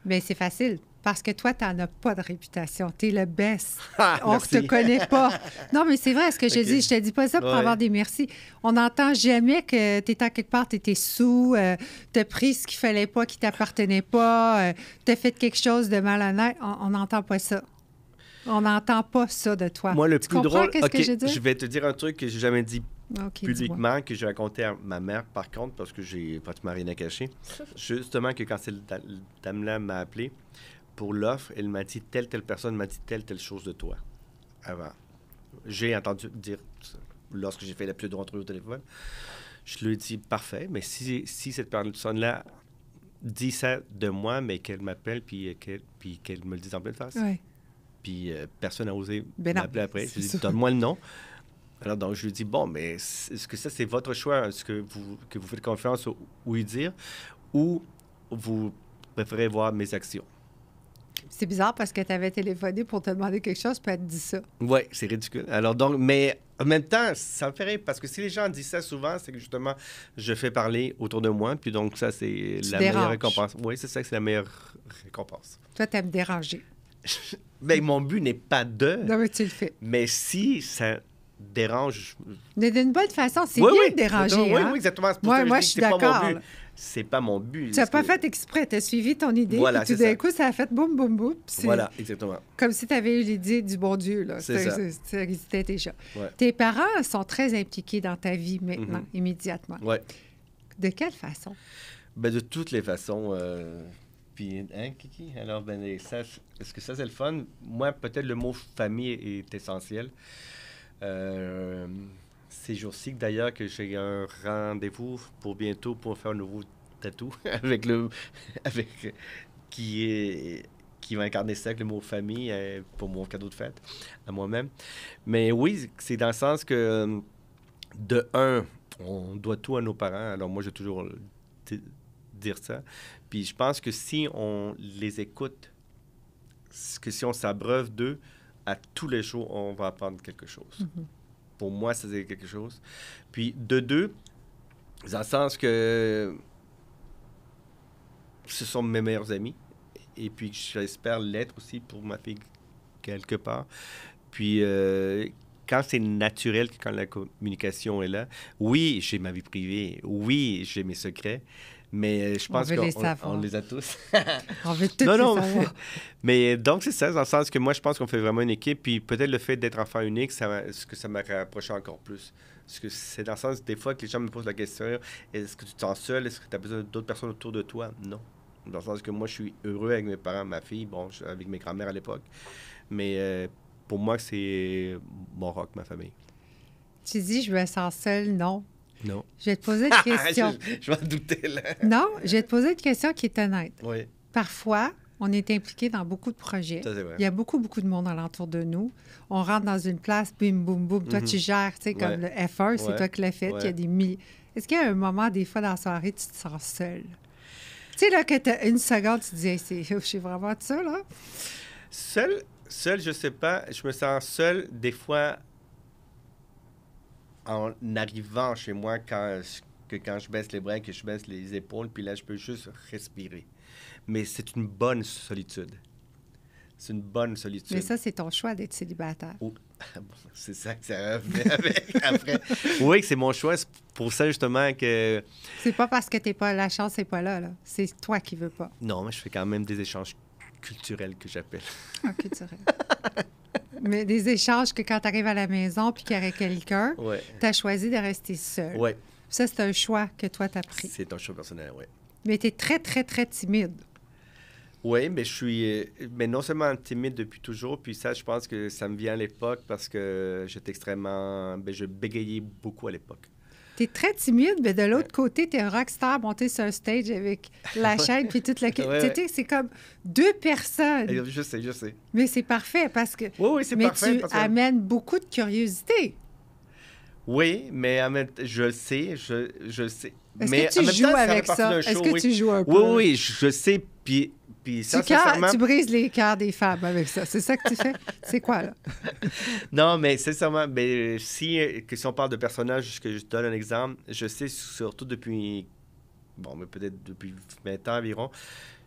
Speaker 1: Mais c'est facile, parce que toi, tu n'en as pas de réputation. Tu es le best.
Speaker 2: Ah,
Speaker 1: On ne
Speaker 2: merci.
Speaker 1: te connaît pas. Non, mais c'est vrai ce que je
Speaker 2: Ok.
Speaker 1: dis. Je te dis pas ça pour
Speaker 2: Ouais.
Speaker 1: avoir des merci. On n'entend jamais que tu étais quelque part, tu étais sous, tu as pris ce qu'il fallait pas, qui t'appartenait pas, tu as fait quelque chose de malhonnête. On n'entend pas ça. On n'entend pas ça de toi.
Speaker 2: Moi, le
Speaker 1: Tu
Speaker 2: plus
Speaker 1: comprends
Speaker 2: drôle...
Speaker 1: qu'est-ce que je veux dire?
Speaker 2: je vais te dire un truc que j'ai jamais dit
Speaker 1: OK, dis-moi.
Speaker 2: publiquement, que j'ai raconté à ma mère, par contre, parce que j'ai pratiquement rien à cacher. Justement, que quand cette dame-là m'a appelé pour l'offre, elle m'a dit telle personne m'a dit telle chose de toi avant. J'ai entendu dire ça lorsque j'ai fait la plus de rentrée au téléphone. Je lui ai dit parfait, mais si cette personne-là dit ça de moi, mais qu'elle m'appelle puis qu'elle me le dise en pleine face.
Speaker 1: Ouais.
Speaker 2: Puis personne n'a osé
Speaker 1: Ben non,
Speaker 2: m'appeler après. Je
Speaker 1: c'est
Speaker 2: lui ai
Speaker 1: ça.
Speaker 2: dit, donne-moi le nom. Alors, donc, je lui ai dit, bon, mais est-ce que ça, c'est votre choix? Est-ce que vous faites confiance ou y dire? Ou vous préférez voir mes actions.
Speaker 1: C'est bizarre parce que tu avais téléphoné pour te demander quelque chose, puis elle te dit ça.
Speaker 2: Oui, c'est ridicule. Alors donc, mais en même temps, ça me fait rire parce que si les gens disent ça souvent, c'est que justement, je fais parler autour de moi, puis donc ça, c'est la meilleure récompense. Oui, c'est ça que c'est la meilleure récompense.
Speaker 1: Toi, tu aimes déranger.
Speaker 2: Bien, mon but n'est pas de...
Speaker 1: Non, mais tu le fais.
Speaker 2: Mais si ça dérange...
Speaker 1: Mais d'une bonne façon, c'est
Speaker 2: oui,
Speaker 1: bien
Speaker 2: oui,
Speaker 1: de déranger.
Speaker 2: Oui,
Speaker 1: hein?
Speaker 2: oui, exactement. C'est pour ça que
Speaker 1: moi,
Speaker 2: je
Speaker 1: je
Speaker 2: dis
Speaker 1: suis
Speaker 2: que c'est pas
Speaker 1: d'accord.
Speaker 2: mon but. C'est pas mon but.
Speaker 1: Tu n'as pas fait exprès. Tu as suivi ton idée.
Speaker 2: Voilà,
Speaker 1: puis tout
Speaker 2: c'est
Speaker 1: d'un
Speaker 2: ça.
Speaker 1: coup, ça a fait boum, boum, boum.
Speaker 2: Voilà, exactement.
Speaker 1: Comme si tu avais eu l'idée du bon Dieu. Là.
Speaker 2: C'est ça.
Speaker 1: Ça existait déjà.
Speaker 2: Ouais.
Speaker 1: Tes parents sont très impliqués dans ta vie maintenant, immédiatement.
Speaker 2: Oui.
Speaker 1: De quelle façon?
Speaker 2: Ben, de toutes les façons. Puis, hein, Kiki? Alors, ben, est-ce que ça, c'est le fun? Moi, peut-être le mot famille est essentiel. Ces jours-ci, d'ailleurs, que j'ai un rendez-vous pour bientôt pour faire un nouveau tatou avec qui va incarner ça, avec le mot famille, pour mon cadeau de fête à moi-même. Mais oui, c'est dans le sens que, de un, on doit tout à nos parents. Alors, moi, j'ai toujours dire ça. Puis je pense que si on les écoute, que si on s'abreuve d'eux, à tous les jours, on va apprendre quelque chose. Pour moi, ça, c'est quelque chose. Puis de deux, dans le sens que ce sont mes meilleurs amis. Et puis j'espère l'être aussi pour ma fille quelque part. Puis quand c'est naturel, quand la communication est là, oui, j'ai ma vie privée, oui, j'ai mes secrets, mais je pense qu'on les a tous.
Speaker 1: On veut tous les savoir.
Speaker 2: Mais donc, c'est ça, dans le sens que moi, je pense qu'on fait vraiment une équipe, puis peut-être le fait d'être enfant unique, ça m'a rapproché encore plus. Parce que c'est dans le sens, des fois, que les gens me posent la question, est-ce que tu te sens seul? Est-ce que tu as besoin d'autres personnes autour de toi? Non. Dans le sens que moi, je suis heureux avec mes parents, ma fille, bon, avec mes grands-mères à l'époque. Mais pour moi, c'est mon rock, ma famille.
Speaker 1: Tu dis, je me sens seule, non.
Speaker 2: Non.
Speaker 1: Je vais te poser une question.
Speaker 2: je vais en douter, là.
Speaker 1: Non, je vais te poser une question qui est honnête.
Speaker 2: Oui.
Speaker 1: Parfois, on est impliqué dans beaucoup de projets.
Speaker 2: Ça, c'est vrai.
Speaker 1: Il y a beaucoup de monde alentour de nous. On rentre dans une place, bim, boum, boum. Toi, tu gères, tu sais, comme le F1, c'est toi qui l'as fait. Il y a des milliers. Est-ce qu'il y a un moment, des fois, dans la soirée, tu te sens seul? Tu sais, là, que tu as une seconde, tu te dis, hey, je suis vraiment ça, là?
Speaker 2: Seul, je sais pas. Je me sens seul, des fois, en arrivant chez moi, quand je baisse les bras, que je baisse les épaules, puis là, je peux juste respirer. Mais c'est une bonne solitude. C'est une bonne solitude.
Speaker 1: Mais ça, c'est ton choix d'être célibataire.
Speaker 2: Oh. C'est ça que ça revient avec après. Oui, c'est mon choix. C'est pour ça, justement, que...
Speaker 1: C'est pas parce que t'es pas... La chance n'est pas là, là. C'est toi qui veux pas.
Speaker 2: Non, mais je fais quand même des échanges culturels, que j'appelle.
Speaker 1: Ah, culturels. Mais des échanges que quand tu arrives à la maison puis qu'il y aurait quelqu'un, tu as choisi de rester seul.
Speaker 2: Oui.
Speaker 1: Ça, c'est un choix que toi, tu as pris.
Speaker 2: C'est un choix personnel, oui.
Speaker 1: Mais tu es très, très, très timide.
Speaker 2: Oui, mais je suis mais non seulement timide depuis toujours, puis ça, je pense que ça me vient à l'époque parce que j'étais extrêmement... je bégayais beaucoup à l'époque.
Speaker 1: Tu es très timide, mais de l'autre côté, tu es un rockstar monté sur un stage avec la chaîne puis toute la... C'est comme deux personnes.
Speaker 2: Je sais.
Speaker 1: Mais c'est parfait parce que...
Speaker 2: Oui, c'est parfait.
Speaker 1: Mais tu amènes beaucoup de curiosité.
Speaker 2: Oui, mais je le sais.
Speaker 1: Est-ce que tu joues avec ça? Est-ce que tu joues un peu?
Speaker 2: Oui, je sais, puis sincèrement...
Speaker 1: Tu brises les cœurs des femmes avec ça. C'est ça que tu fais? C'est quoi, là?
Speaker 2: Non, mais sincèrement, si on parle de personnages, que je donne un exemple, je sais surtout depuis... Bon, mais peut-être depuis 20 ans environ,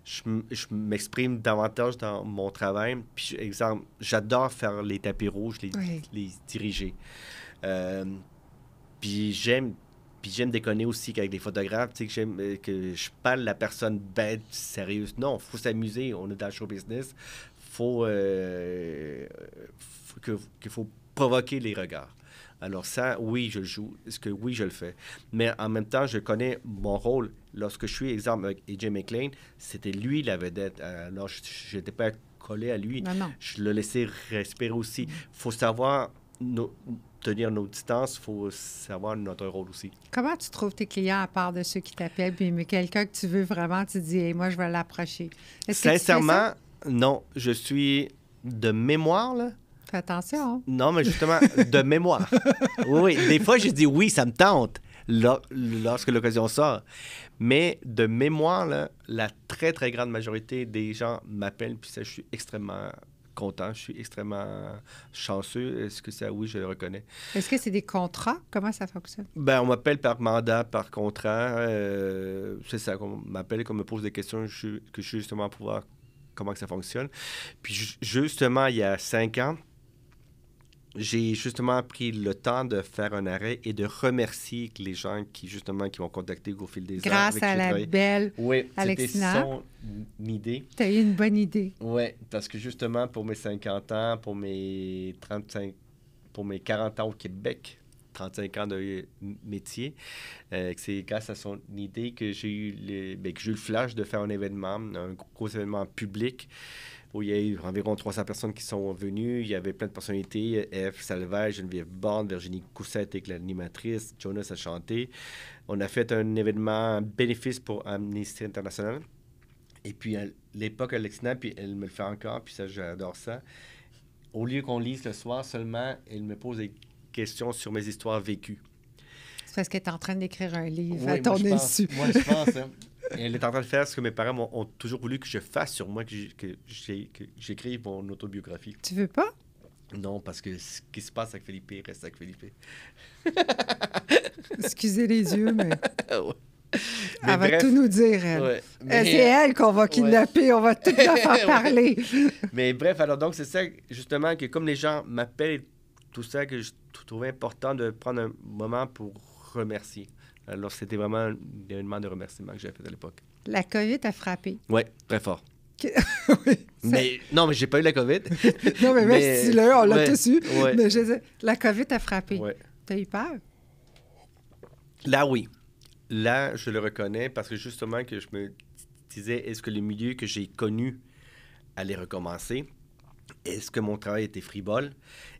Speaker 2: je m'exprime davantage dans mon travail. Puis, exemple, j'adore faire les tapis rouges, les diriger. Puis j'aime déconner aussi qu'avec les photographes, tu sais, que je parle la personne bête, sérieuse. Non, il faut s'amuser. On est dans le show business. Qu'il faut provoquer les regards. Alors ça, oui, je joue. Est-ce que oui, je le fais. Mais en même temps, je connais mon rôle. Lorsque je suis, exemple, avec AJ McLean, c'était lui la vedette. Alors, je n'étais pas collé à lui.
Speaker 1: Non.
Speaker 2: Je le laissais respirer aussi. Il faut savoir tenir nos distances, il faut savoir notre rôle aussi.
Speaker 1: Comment tu trouves tes clients à part de ceux qui t'appellent, mais quelqu'un que tu veux vraiment, tu dis, hey, moi, je vais l'approcher.
Speaker 2: Sincèrement, non. Je suis de mémoire, là.
Speaker 1: Fais attention.
Speaker 2: Non, mais justement, de mémoire. Oui, des fois, je dis oui, ça me tente. lorsque l'occasion sort. Mais de mémoire, là, la très, très grande majorité des gens m'appellent, puis ça, je suis extrêmement content, je suis extrêmement chanceux. Est-ce que ça, oui, je le reconnais.
Speaker 1: Est-ce que c'est des contrats? Comment ça fonctionne?
Speaker 2: Ben, on m'appelle par mandat, par contrat. C'est ça, qu'on m'appelle, qu'on me pose des questions, que je suis justement pour voir comment que ça fonctionne. Puis justement, il y a 5 ans, j'ai justement pris le temps de faire un arrêt et de remercier les gens qui, justement, qui m'ont contacté au fil des ans.
Speaker 1: Grâce à la belle
Speaker 2: oui,
Speaker 1: Alexina.
Speaker 2: C'était son idée.
Speaker 1: Tu as eu une bonne idée.
Speaker 2: Oui, parce que justement, pour mes 50 ans, pour mes 40 ans au Québec, 35 ans de métier, c'est grâce à son idée que j'ai eu le flash de faire un événement, un gros événement public, où il y a eu environ 300 personnes qui sont venues. Il y avait plein de personnalités. F. Salvage, Geneviève Borne, Virginie Coussette avec l'animatrice, Jonas a chanté. On a fait un événement bénéfice pour Amnesty International. Et puis, à l'époque, Alexina, puis elle me le fait encore, puis ça, j'adore ça. Au lieu qu'on lise le soir seulement, elle me pose des questions sur mes histoires vécues.
Speaker 1: C'est parce qu'elle est en train d'écrire un livre
Speaker 2: oui,
Speaker 1: à ton insu.
Speaker 2: Moi, je pense, hein. Elle est en train de faire ce que mes parents ont toujours voulu que je fasse sur moi, que j'écrive mon autobiographie.
Speaker 1: Tu veux pas?
Speaker 2: Non, parce que ce qui se passe avec Felipe reste avec Felipe.
Speaker 1: Excusez les yeux, mais...
Speaker 2: Ouais.
Speaker 1: Elle va tout nous dire, elle.
Speaker 2: Ouais,
Speaker 1: C'est elle qu'on va kidnapper, on va tout la faire parler.
Speaker 2: Mais bref, alors donc, c'est ça, justement, que comme les gens m'appellent, tout ça, que je trouvais important de prendre un moment pour remercier. Alors, c'était vraiment un événement de remerciement que j'avais fait à l'époque.
Speaker 1: La COVID a frappé.
Speaker 2: Oui, très fort.
Speaker 1: Oui, ça...
Speaker 2: Mais non, mais j'ai pas eu la COVID.
Speaker 1: Non, mais même si là, on l'a tous eu.
Speaker 2: Ouais.
Speaker 1: Mais je disais, la COVID a frappé.
Speaker 2: Ouais.
Speaker 1: T'as eu peur?
Speaker 2: Là, oui. Là, je le reconnais parce que justement, que je me disais, est-ce que le milieu que j'ai connu allait recommencer? Est-ce que mon travail était frivole?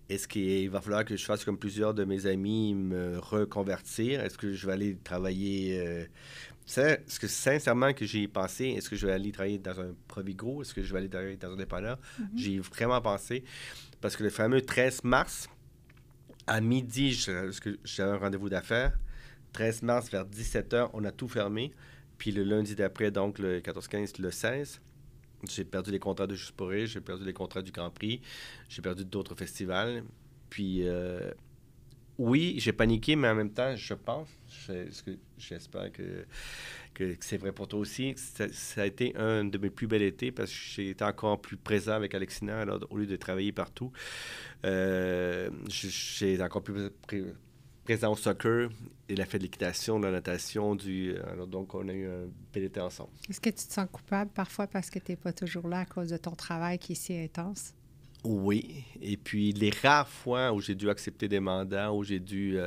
Speaker 2: Est-ce qu'il va falloir que je fasse comme plusieurs de mes amis, me reconvertir? Est-ce que je vais aller travailler... Est-ce que sincèrement que j'y ai pensé, est-ce que je vais aller travailler dans un Provigo? Est-ce que je vais aller travailler dans un dépanneur? J'y ai vraiment pensé. Parce que le fameux 13 mars, à midi, j'avais un rendez-vous d'affaires. 13 mars, vers 17h, on a tout fermé. Puis le lundi d'après, donc le 14-15, le 16... J'ai perdu les contrats de Juste pour rire, j'ai perdu les contrats du Grand Prix, j'ai perdu d'autres festivals. Puis, oui, j'ai paniqué, mais en même temps, je pense, j'espère que c'est vrai pour toi aussi, ça a été un de mes plus bels étés parce que j'ai été encore plus présent avec Alexina. Alors, au lieu de travailler partout, j'ai encore plus présent au soccer. Il a fait de l'équitation, de la natation. Alors donc, on a eu un bel été ensemble.
Speaker 1: Est-ce que tu te sens coupable parfois parce que tu n'es pas toujours là à cause de ton travail qui est si intense?
Speaker 2: Oui. Et puis, les rares fois où j'ai dû accepter des mandats, où j'ai dû...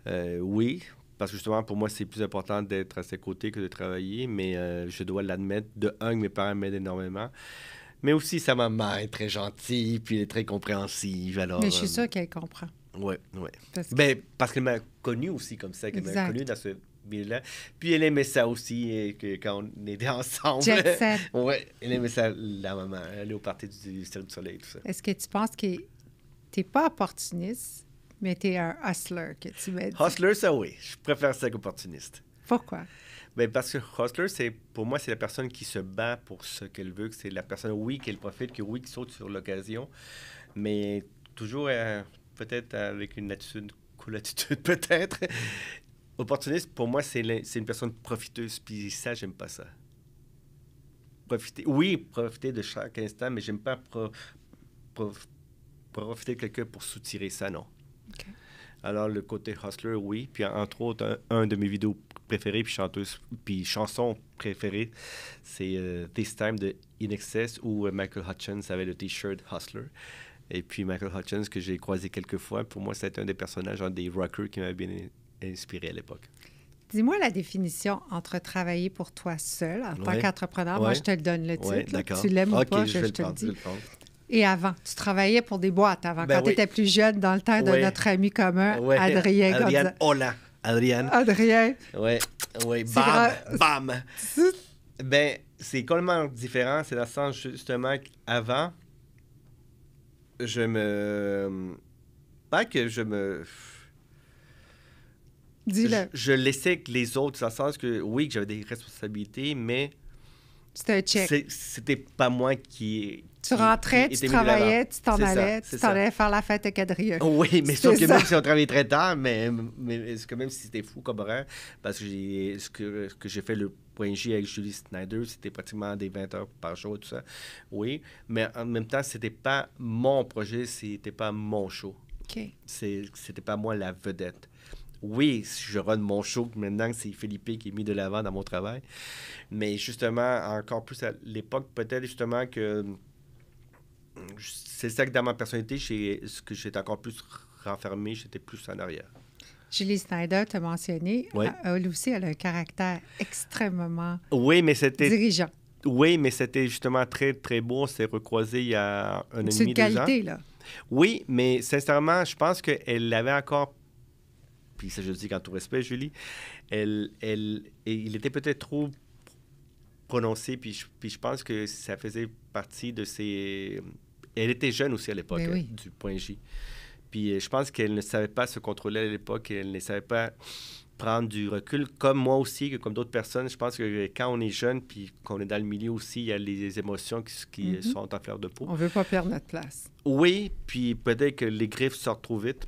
Speaker 2: oui, parce que justement, pour moi, c'est plus important d'être à ses côtés que de travailler. Mais je dois l'admettre. De un, que mes parents m'aident énormément. Mais aussi, sa maman est très gentille, puis elle est très compréhensive. Alors,
Speaker 1: mais je suis sûre qu'elle comprend.
Speaker 2: Oui, oui. Parce qu'elle m'a connu aussi comme ça, qu'elle m'a connu dans ce milieu-là. Puis elle aimait ça aussi, quand on était ensemble.
Speaker 1: Jet set.
Speaker 2: Oui, elle aimait ça, la maman. Elle allait au party du Cirque du Soleil, tout ça.
Speaker 1: Est-ce que tu penses que tu n'es pas opportuniste, mais tu es un hustler, que tu m'as dit?
Speaker 2: Hustler, ça oui. Je préfère ça qu'opportuniste.
Speaker 1: Pourquoi?
Speaker 2: Parce que hustler, pour moi, c'est la personne qui se bat pour ce qu'elle veut. C'est la personne, oui, qui profite, qui saute sur l'occasion, mais toujours... peut-être avec une attitude, cool attitude, peut-être. Opportuniste, pour moi, c'est une personne profiteuse, puis ça, j'aime pas ça. Profiter de chaque instant, mais j'aime pas profiter de quelqu'un pour soutirer ça, non.
Speaker 1: Okay.
Speaker 2: Alors, le côté hustler, oui. Puis, entre autres, un de mes vidéos préférées, puis chansons préférées, c'est This Time de In Excess, où Michael Hutchence avait le T-shirt Hustler. Et puis Michael Hutchence, que j'ai croisé quelques fois, pour moi, c'était un des personnages, des rockers qui m'avait bien inspiré à l'époque.
Speaker 1: Dis-moi la définition entre travailler pour toi seul, en tant qu'entrepreneur. Moi, je te le donne le titre. Tu l'aimes ou pas, je te le dis. Et avant, tu travaillais pour des boîtes avant, quand tu étais plus jeune, dans le temps de notre ami commun, Adrien.
Speaker 2: Adrien, hola.
Speaker 1: Adrien.
Speaker 2: Oui, bam. C'est complètement différent. C'est dans le sens, justement, qu'avant, pas que je me
Speaker 1: Dis-le.
Speaker 2: Je laissais que les autres, dans le sens que, oui, que j'avais des responsabilités, mais
Speaker 1: C'était un check.
Speaker 2: c'était pas moi qui...
Speaker 1: Tu rentrais,
Speaker 2: qui
Speaker 1: tu
Speaker 2: était mis de l'avant.
Speaker 1: travaillais, tu t'en
Speaker 2: C'est ça,
Speaker 1: allais,
Speaker 2: c'est
Speaker 1: tu t'en
Speaker 2: ça.
Speaker 1: allais faire la fête à Quadrilleux.
Speaker 2: Oui, mais
Speaker 1: C'est
Speaker 2: sauf que
Speaker 1: ça.
Speaker 2: même si on travaillait très tard, mais c'est quand même si c'était fou comme horaire, parce que ce que j'ai fait le point J avec Julie Snyder, c'était pratiquement des 20 heures par jour, tout ça. Oui, mais en même temps, c'était pas mon projet, c'était pas mon show.
Speaker 1: OK.
Speaker 2: C'était pas moi la vedette. Oui, je run mon show maintenant, c'est Philippe qui est mis de l'avant dans mon travail. Mais justement, encore plus à l'époque, peut-être justement que c'est ça que dans ma personnalité, ce que j'étais encore plus renfermé, j'étais plus en arrière.
Speaker 1: Julie Snyder t'a mentionné.
Speaker 2: Oui.
Speaker 1: Elle aussi, elle a un caractère extrêmement
Speaker 2: Oui, mais c'était
Speaker 1: dirigeant.
Speaker 2: Oui, mais c'était justement très, très beau. On s'est recroisés il y a un an et
Speaker 1: C'est
Speaker 2: demi,
Speaker 1: une
Speaker 2: 2 ans.
Speaker 1: qualité, là.
Speaker 2: Oui, mais sincèrement, je pense qu'elle avait encore, puis ça je le dis en tout respect, Julie, il était peut-être trop prononcé, puis je pense que ça faisait partie de ses... Elle était jeune aussi à l'époque,
Speaker 1: Mais oui.
Speaker 2: du point J. Puis je pense qu'elle ne savait pas se contrôler à l'époque, elle ne savait pas prendre du recul, comme moi aussi, comme d'autres personnes. Je pense que quand on est jeune, puis qu'on est dans le milieu aussi, il y a les émotions qui sont en fleur de peau.
Speaker 1: On veut pas perdre notre place.
Speaker 2: Oui, puis peut-être que les griffes sortent trop vite.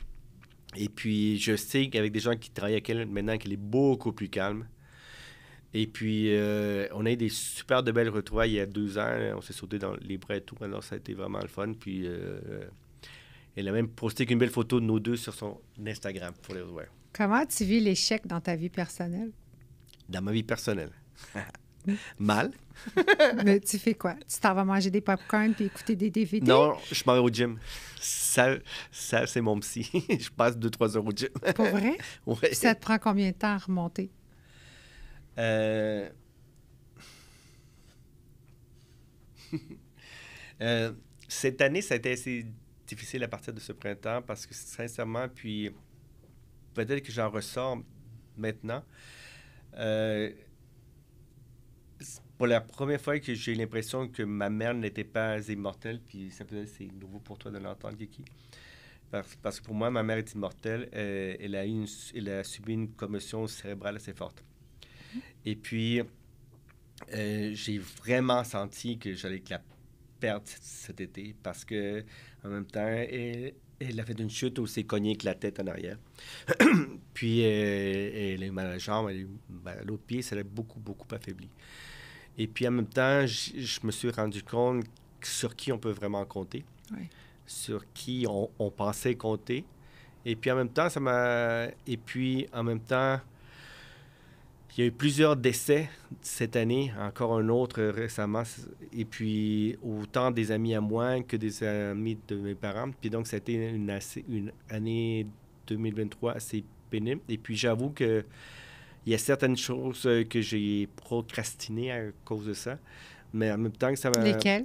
Speaker 2: Et puis, je sais qu'avec des gens qui travaillent avec elle, maintenant qu'elle est beaucoup plus calme. Et puis, on a eu des super de belles retrouvailles il y a 2 ans. On s'est sauté dans les bras et tout. Alors, ça a été vraiment le fun. Puis, elle a même posté une belle photo de nos deux sur son Instagram pour les voir.
Speaker 1: Comment tu vis l'échec dans ta vie personnelle?
Speaker 2: Dans ma vie personnelle. Mal.
Speaker 1: Mais tu fais quoi? Tu t'en vas manger des popcorn puis écouter des DVD?
Speaker 2: Non, je m'en vais au gym. Ça c'est mon psy. Je passe 2-3 heures au gym.
Speaker 1: Pour vrai?
Speaker 2: Oui.
Speaker 1: Puis ça te prend combien de temps à remonter?
Speaker 2: Cette année, ça a été assez difficile à partir de ce printemps parce que, sincèrement, puis peut-être que j'en ressors maintenant. Pour la première fois que j'ai l'impression que ma mère n'était pas immortelle, puis ça peut-être c'est nouveau pour toi de l'entendre, Kiki. Parce que pour moi, ma mère est immortelle. Elle a subi une commotion cérébrale assez forte. Et puis, j'ai vraiment senti que j'allais la perdre cet été parce que en même temps, elle a fait une chute où elle s'est cognée avec la tête en arrière. Puis, elle a eu mal à la jambe, elle a eu mal au pied, ça l'a beaucoup, beaucoup affaibli. Et puis, en même temps, je me suis rendu compte sur qui on peut vraiment compter,
Speaker 1: Oui.
Speaker 2: sur qui on pensait compter. Et puis, en même temps, il y a eu plusieurs décès cette année, encore un autre récemment. Et puis, autant des amis à moi que des amis de mes parents. Puis donc, ça a été une année 2023 assez pénible. Et puis, j'avoue que il y a certaines choses que j'ai procrastinées à cause de ça. Mais en même temps que ça m'a...
Speaker 1: Lesquelles?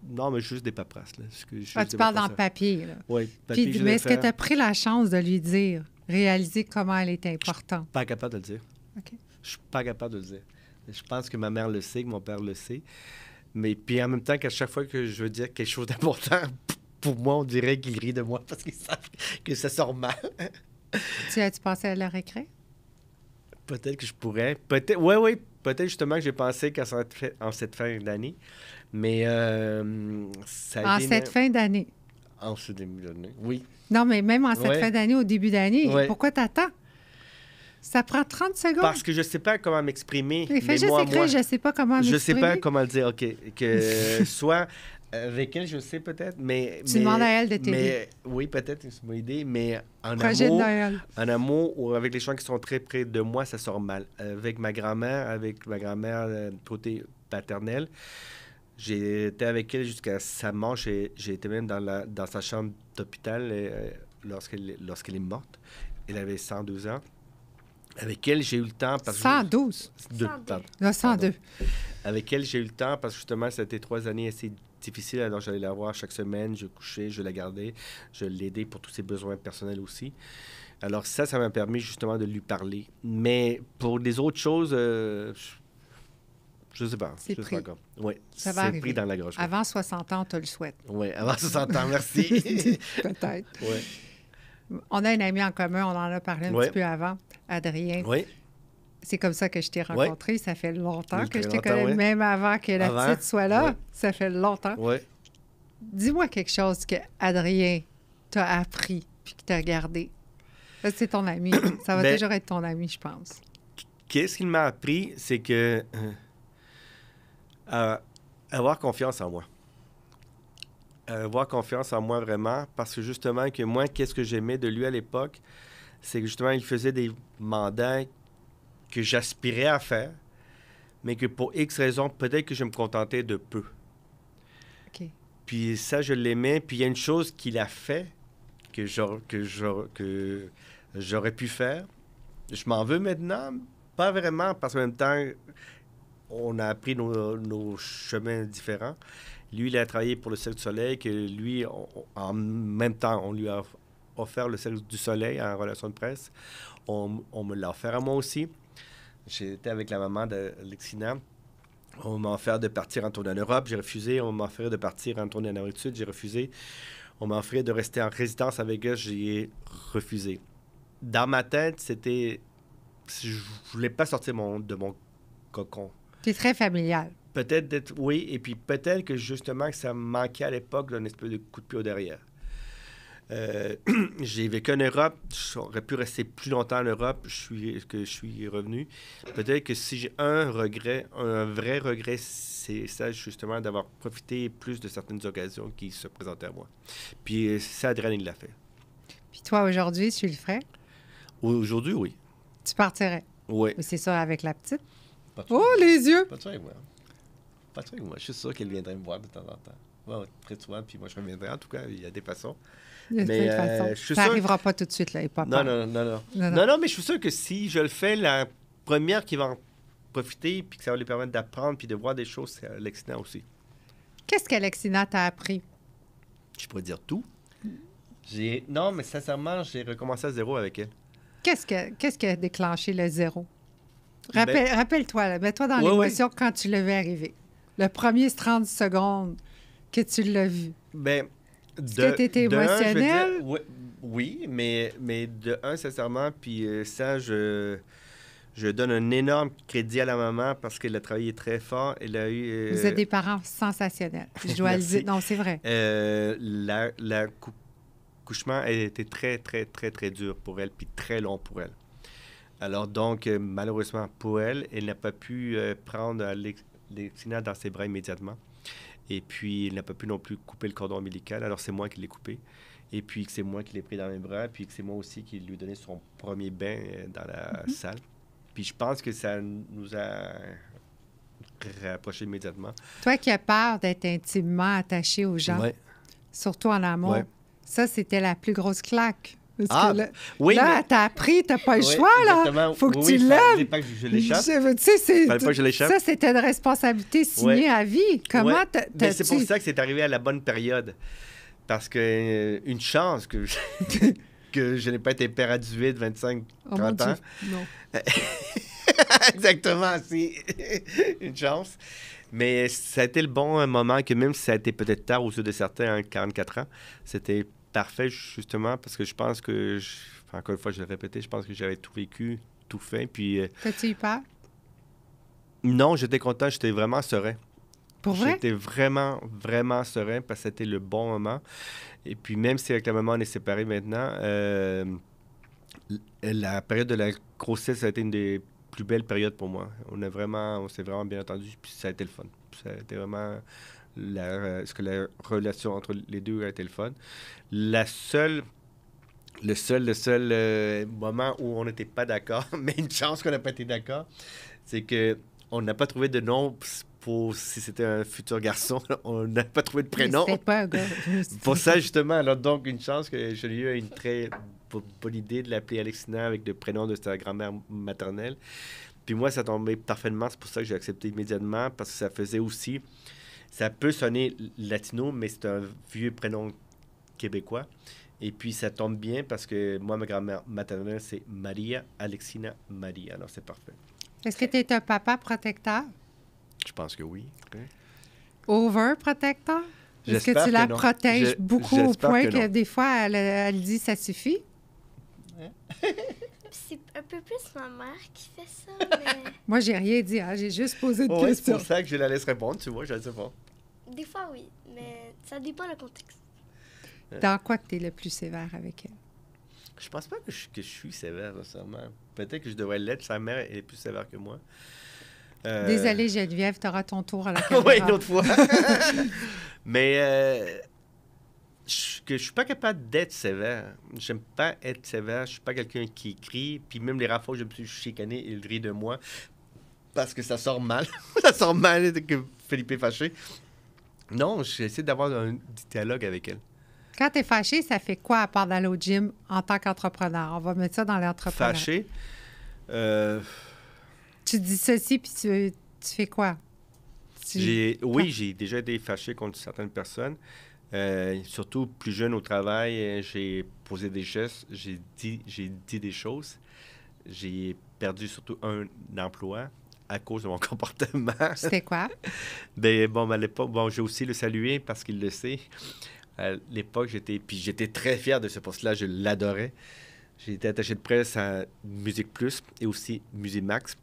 Speaker 2: Non, mais juste des paperasses. Là.
Speaker 1: Tu parles dans le papier, là.
Speaker 2: Oui,
Speaker 1: Puis, mais est-ce que tu as pris la chance de lui dire, réaliser comment elle est importante?
Speaker 2: Je suis pas capable de le dire.
Speaker 1: OK.
Speaker 2: Je suis pas capable de le dire. Je pense que ma mère le sait, que mon père le sait. Mais puis en même temps, qu'à chaque fois que je veux dire quelque chose d'important, pour moi, on dirait qu'ils rient de moi parce qu'ils savent que ça sort mal.
Speaker 1: Tu as-tu pensé à leur écrire?
Speaker 2: Peut-être que je pourrais. Peut-être, oui. Peut-être justement que j'ai pensé en cette fin d'année. Mais ça a
Speaker 1: En
Speaker 2: été...
Speaker 1: cette fin d'année?
Speaker 2: En ce début d'année, oui.
Speaker 1: Non, mais même en cette fin d'année, au début d'année, pourquoi t'attends? Ça prend 30 secondes.
Speaker 2: Parce que je ne sais pas comment m'exprimer.
Speaker 1: Il fait juste écrire, je ne sais pas comment m'exprimer.
Speaker 2: Je ne sais pas comment le dire, OK. Que soit avec elle, je sais peut-être, mais...
Speaker 1: Tu demandes à elle de t'aider.
Speaker 2: Oui, peut-être, c'est une bonne idée, mais en amour ou avec les gens qui sont très près de moi, ça sort mal. Avec ma grand-mère côté paternel, j'étais avec elle jusqu'à sa mort. J'ai été même dans sa chambre d'hôpital lorsqu'elle est morte. Elle avait 102 ans. Avec elle, j'ai eu le temps...
Speaker 1: 112? 102.
Speaker 2: Avec elle, j'ai eu le temps parce que justement, ça a été 3 années assez difficiles. Alors, j'allais la voir chaque semaine, je couchais, je la gardais, je l'aidais pour tous ses besoins personnels aussi. Alors ça m'a permis justement de lui parler. Mais pour les autres choses... je ne sais pas.
Speaker 1: C'est pris.
Speaker 2: Oui,
Speaker 1: ça va arriver.
Speaker 2: Pris dans la gorge.
Speaker 1: Avant 60 ans, on te le souhaite.
Speaker 2: Oui, avant 60 ans, merci.
Speaker 1: Peut-être.
Speaker 2: Oui.
Speaker 1: On a un ami en commun, on en a parlé un
Speaker 2: Oui.
Speaker 1: petit peu avant, Adrien.
Speaker 2: Oui.
Speaker 1: C'est comme ça que je t'ai rencontré. Ça fait longtemps
Speaker 2: Oui,
Speaker 1: que je
Speaker 2: très
Speaker 1: te connais,
Speaker 2: longtemps, oui.
Speaker 1: même avant que la
Speaker 2: Avant,
Speaker 1: petite soit là.
Speaker 2: oui.
Speaker 1: Ça fait longtemps.
Speaker 2: Oui.
Speaker 1: Dis-moi quelque chose que Adrien t'a appris puis que t'as gardé. Ça, c'est ton ami. Ça va
Speaker 2: Ben-
Speaker 1: toujours être ton ami, je pense.
Speaker 2: Qu'est-ce qu'il m'a appris, c'est que avoir confiance en moi. Avoir confiance en moi vraiment, parce que justement, que moi, qu'est-ce que j'aimais de lui à l'époque, c'est que justement, il faisait des mandats que j'aspirais à faire, mais que pour X raisons, peut-être que je me contentais de peu.
Speaker 1: OK.
Speaker 2: Puis ça, je l'aimais. Puis il y a une chose qu'il a fait que j'aurais pu faire. Je m'en veux maintenant, pas vraiment, parce qu'en même temps, on a appris nos chemins différents. Lui, il a travaillé pour le Cercle du Soleil, que lui, en même temps, on lui a offert le Cercle du Soleil en relation de presse. On me l'a offert à moi aussi. J'étais avec la maman d'Alexina. On m'a offert de partir en tournée en Europe, j'ai refusé. On m'a offert de partir en tournée en Amérique du Sud, j'ai refusé. On m'a offert de rester en résidence avec eux, j'ai refusé. Dans ma tête, c'était... Je voulais pas sortir de mon cocon.
Speaker 1: Tu es très familial.
Speaker 2: Peut-être d'être... Oui, et puis peut-être que justement que ça me manquait à l'époque d'un espèce de coup de pied au derrière. J'ai vécu en Europe, j'aurais pu rester plus longtemps en Europe que je suis revenu. Peut-être que si j'ai un regret, un vrai regret, c'est ça justement d'avoir profité plus de certaines occasions qui se présentaient à moi. Puis ça, Adrien, il l'a fait.
Speaker 1: Puis toi, aujourd'hui, tu le ferais?
Speaker 2: Aujourd'hui, oui.
Speaker 1: Tu partirais.
Speaker 2: Oui.
Speaker 1: Mais c'est ça avec la petite.
Speaker 2: Pas de
Speaker 1: Oh,
Speaker 2: souci.
Speaker 1: les yeux!
Speaker 2: Pas de souci, moi. Pas de souci, moi. Je suis sûr qu'elle viendrait me voir de temps en temps. Ouais, très souvent, puis moi, je reviendrai. En tout cas, il y a des façons.
Speaker 1: De
Speaker 2: Mais,
Speaker 1: toute façon.
Speaker 2: je suis
Speaker 1: Ça
Speaker 2: sûr-
Speaker 1: n'arrivera pas tout de suite, là. Et pas
Speaker 2: Non,
Speaker 1: peur.
Speaker 2: non.
Speaker 1: Non.
Speaker 2: Non, mais je suis sûr que si je le fais, la première qui va en profiter, puis que ça va lui permettre d'apprendre, puis de voir des choses, c'est Alexina aussi.
Speaker 1: Qu'est-ce qu'Alexina t'a appris?
Speaker 2: Je pourrais dire tout. Non, mais sincèrement, j'ai recommencé à zéro avec elle.
Speaker 1: Qu'est-ce qui a déclenché le zéro?
Speaker 2: Ben-
Speaker 1: Rappelle-toi, là, mets-toi dans
Speaker 2: Ouais,
Speaker 1: l'émotion quand tu l'as vu arriver. Le premier 30 secondes que tu l'as vu.
Speaker 2: Ben,
Speaker 1: Est-ce que t'étais
Speaker 2: de un, je veux
Speaker 1: émotionnel?
Speaker 2: dire, oui, mais de un, sincèrement, puis ça, je donne un énorme crédit à la maman parce qu'elle a travaillé très fort. Elle a eu...
Speaker 1: Vous êtes des parents sensationnels. Je dois le
Speaker 2: Merci.
Speaker 1: dire. Non, c'est vrai.
Speaker 2: L'accouchement a été très, très, très, très dur pour elle, puis très long pour elle. Alors donc, malheureusement pour elle, elle n'a pas pu prendre Alexina dans ses bras immédiatement. Et puis, elle n'a pas pu non plus couper le cordon ombilical. Alors, c'est moi qui l'ai coupé. Et puis, que c'est moi qui l'ai pris dans mes bras. Puis, que c'est moi aussi qui lui ai donné son premier bain dans la salle. Puis, je pense que ça nous a rapprochés immédiatement.
Speaker 1: Toi qui as peur d'être intimement attaché aux gens,
Speaker 2: Ouais.
Speaker 1: surtout en amour,
Speaker 2: Ouais.
Speaker 1: ça, c'était la plus grosse claque. Parce
Speaker 2: Ah,
Speaker 1: que là,
Speaker 2: oui,
Speaker 1: là,
Speaker 2: mais-
Speaker 1: t'as appris, t'as pas le
Speaker 2: Oui,
Speaker 1: choix, là.
Speaker 2: exactement.
Speaker 1: Faut que
Speaker 2: Oui,
Speaker 1: tu
Speaker 2: oui, fallait
Speaker 1: lèves.
Speaker 2: pas que je l'échappe.
Speaker 1: Tu sais,
Speaker 2: Fallait pas que je l'échappe.
Speaker 1: ça, c'était une responsabilité signée
Speaker 2: Ouais.
Speaker 1: à vie. Comment
Speaker 2: Ouais.
Speaker 1: t'as...
Speaker 2: Mais c'est pour ça que c'est arrivé à la bonne période. Parce que une chance que que je n'ai pas été père à 18, 25,
Speaker 1: Oh, mon
Speaker 2: 30 ans.
Speaker 1: Dieu, non.
Speaker 2: Exactement, c'est une chance. Mais ça a été le bon moment que même si ça a été peut-être tard aux yeux de certains, à 44 ans, c'était parfait justement parce que je pense que, encore une fois, je l'ai répété, je pense que j'avais tout vécu, tout fait. Puis
Speaker 1: T'as-tu eu peur?
Speaker 2: non, j'étais content, j'étais vraiment serein.
Speaker 1: Pour vrai?
Speaker 2: J'étais vraiment, vraiment serein parce que c'était le bon moment. Et puis même si avec la maman on est séparés maintenant, la période de la grossesse a été une des plus belles périodes pour moi. On s'est vraiment bien entendu, puis ça a été le fun. Ça a été vraiment la relation entre les deux a été le fun. Le seul moment où on n'était pas d'accord, mais une chance qu'on n'a pas été d'accord, c'est que on n'a pas trouvé de nom pour si c'était un futur garçon. On n'a pas trouvé de prénom.
Speaker 1: C'était pas un gars.
Speaker 2: Pour ça, justement, alors donc, une chance que je lui ai eu une très bonne idée de l'appeler Alexina avec le prénom de sa grand-mère maternelle. Puis moi, ça tombait parfaitement. C'est pour ça que j'ai accepté immédiatement, parce que ça faisait aussi... Ça peut sonner latino, mais c'est un vieux prénom québécois. Et puis, ça tombe bien parce que moi, ma grand-mère maternelle, c'est Maria Alexina Maria. Alors, c'est parfait.
Speaker 1: Est-ce que tu es un papa protecteur?
Speaker 2: Je pense que oui.
Speaker 1: Overprotecteur? Est-ce que
Speaker 2: J'espère
Speaker 1: tu la
Speaker 2: que non.
Speaker 1: protèges beaucoup au
Speaker 2: J'espère
Speaker 1: point
Speaker 2: que
Speaker 1: que
Speaker 2: non.
Speaker 1: des fois, elle dit « ça suffit »
Speaker 3: C'est un peu plus ma mère qui fait ça, mais
Speaker 1: Moi, j'ai rien dit, hein? J'ai juste posé une
Speaker 2: Ouais, c'est
Speaker 1: question.
Speaker 2: pour ça que je la laisse répondre, tu vois, je ne sais pas.
Speaker 3: des fois, oui. Mais ça dépend le contexte.
Speaker 1: Dans quoi que tu es le plus sévère avec elle?
Speaker 2: Je pense pas que je suis sévère, nécessairement. Peut-être que je devrais l'être. Sa mère est plus sévère que moi.
Speaker 1: Désolée, Geneviève, tu auras ton tour à la caméra.
Speaker 2: Oui, une autre fois. Mais que je suis pas capable d'être sévère. J'aime pas être sévère. Je suis pas quelqu'un qui crie. Puis même les rares fois où je me suis chicané, il rit de moi. Parce que ça sort mal. Ça sort mal que Philippe est fâché. Non, j'essaie d'avoir un dialogue avec elle.
Speaker 1: Quand tu es fâché, ça fait quoi à part d'aller au gym en tant qu'entrepreneur? On va mettre ça dans l'entrepreneur.
Speaker 2: Fâché.
Speaker 1: Tu dis ceci, puis tu fais quoi?
Speaker 2: Oui, j'ai déjà été fâché contre certaines personnes. Surtout plus jeune au travail, j'ai posé des gestes, j'ai dit des choses. J'ai perdu surtout un emploi à cause de mon comportement.
Speaker 1: C'était quoi?
Speaker 2: À l'époque, j'ai aussi le salué parce qu'il le sait. À l'époque, j'étais très fier de ce poste-là, je l'adorais. J'ai été attaché de presse à Musique Plus et aussi Musimax.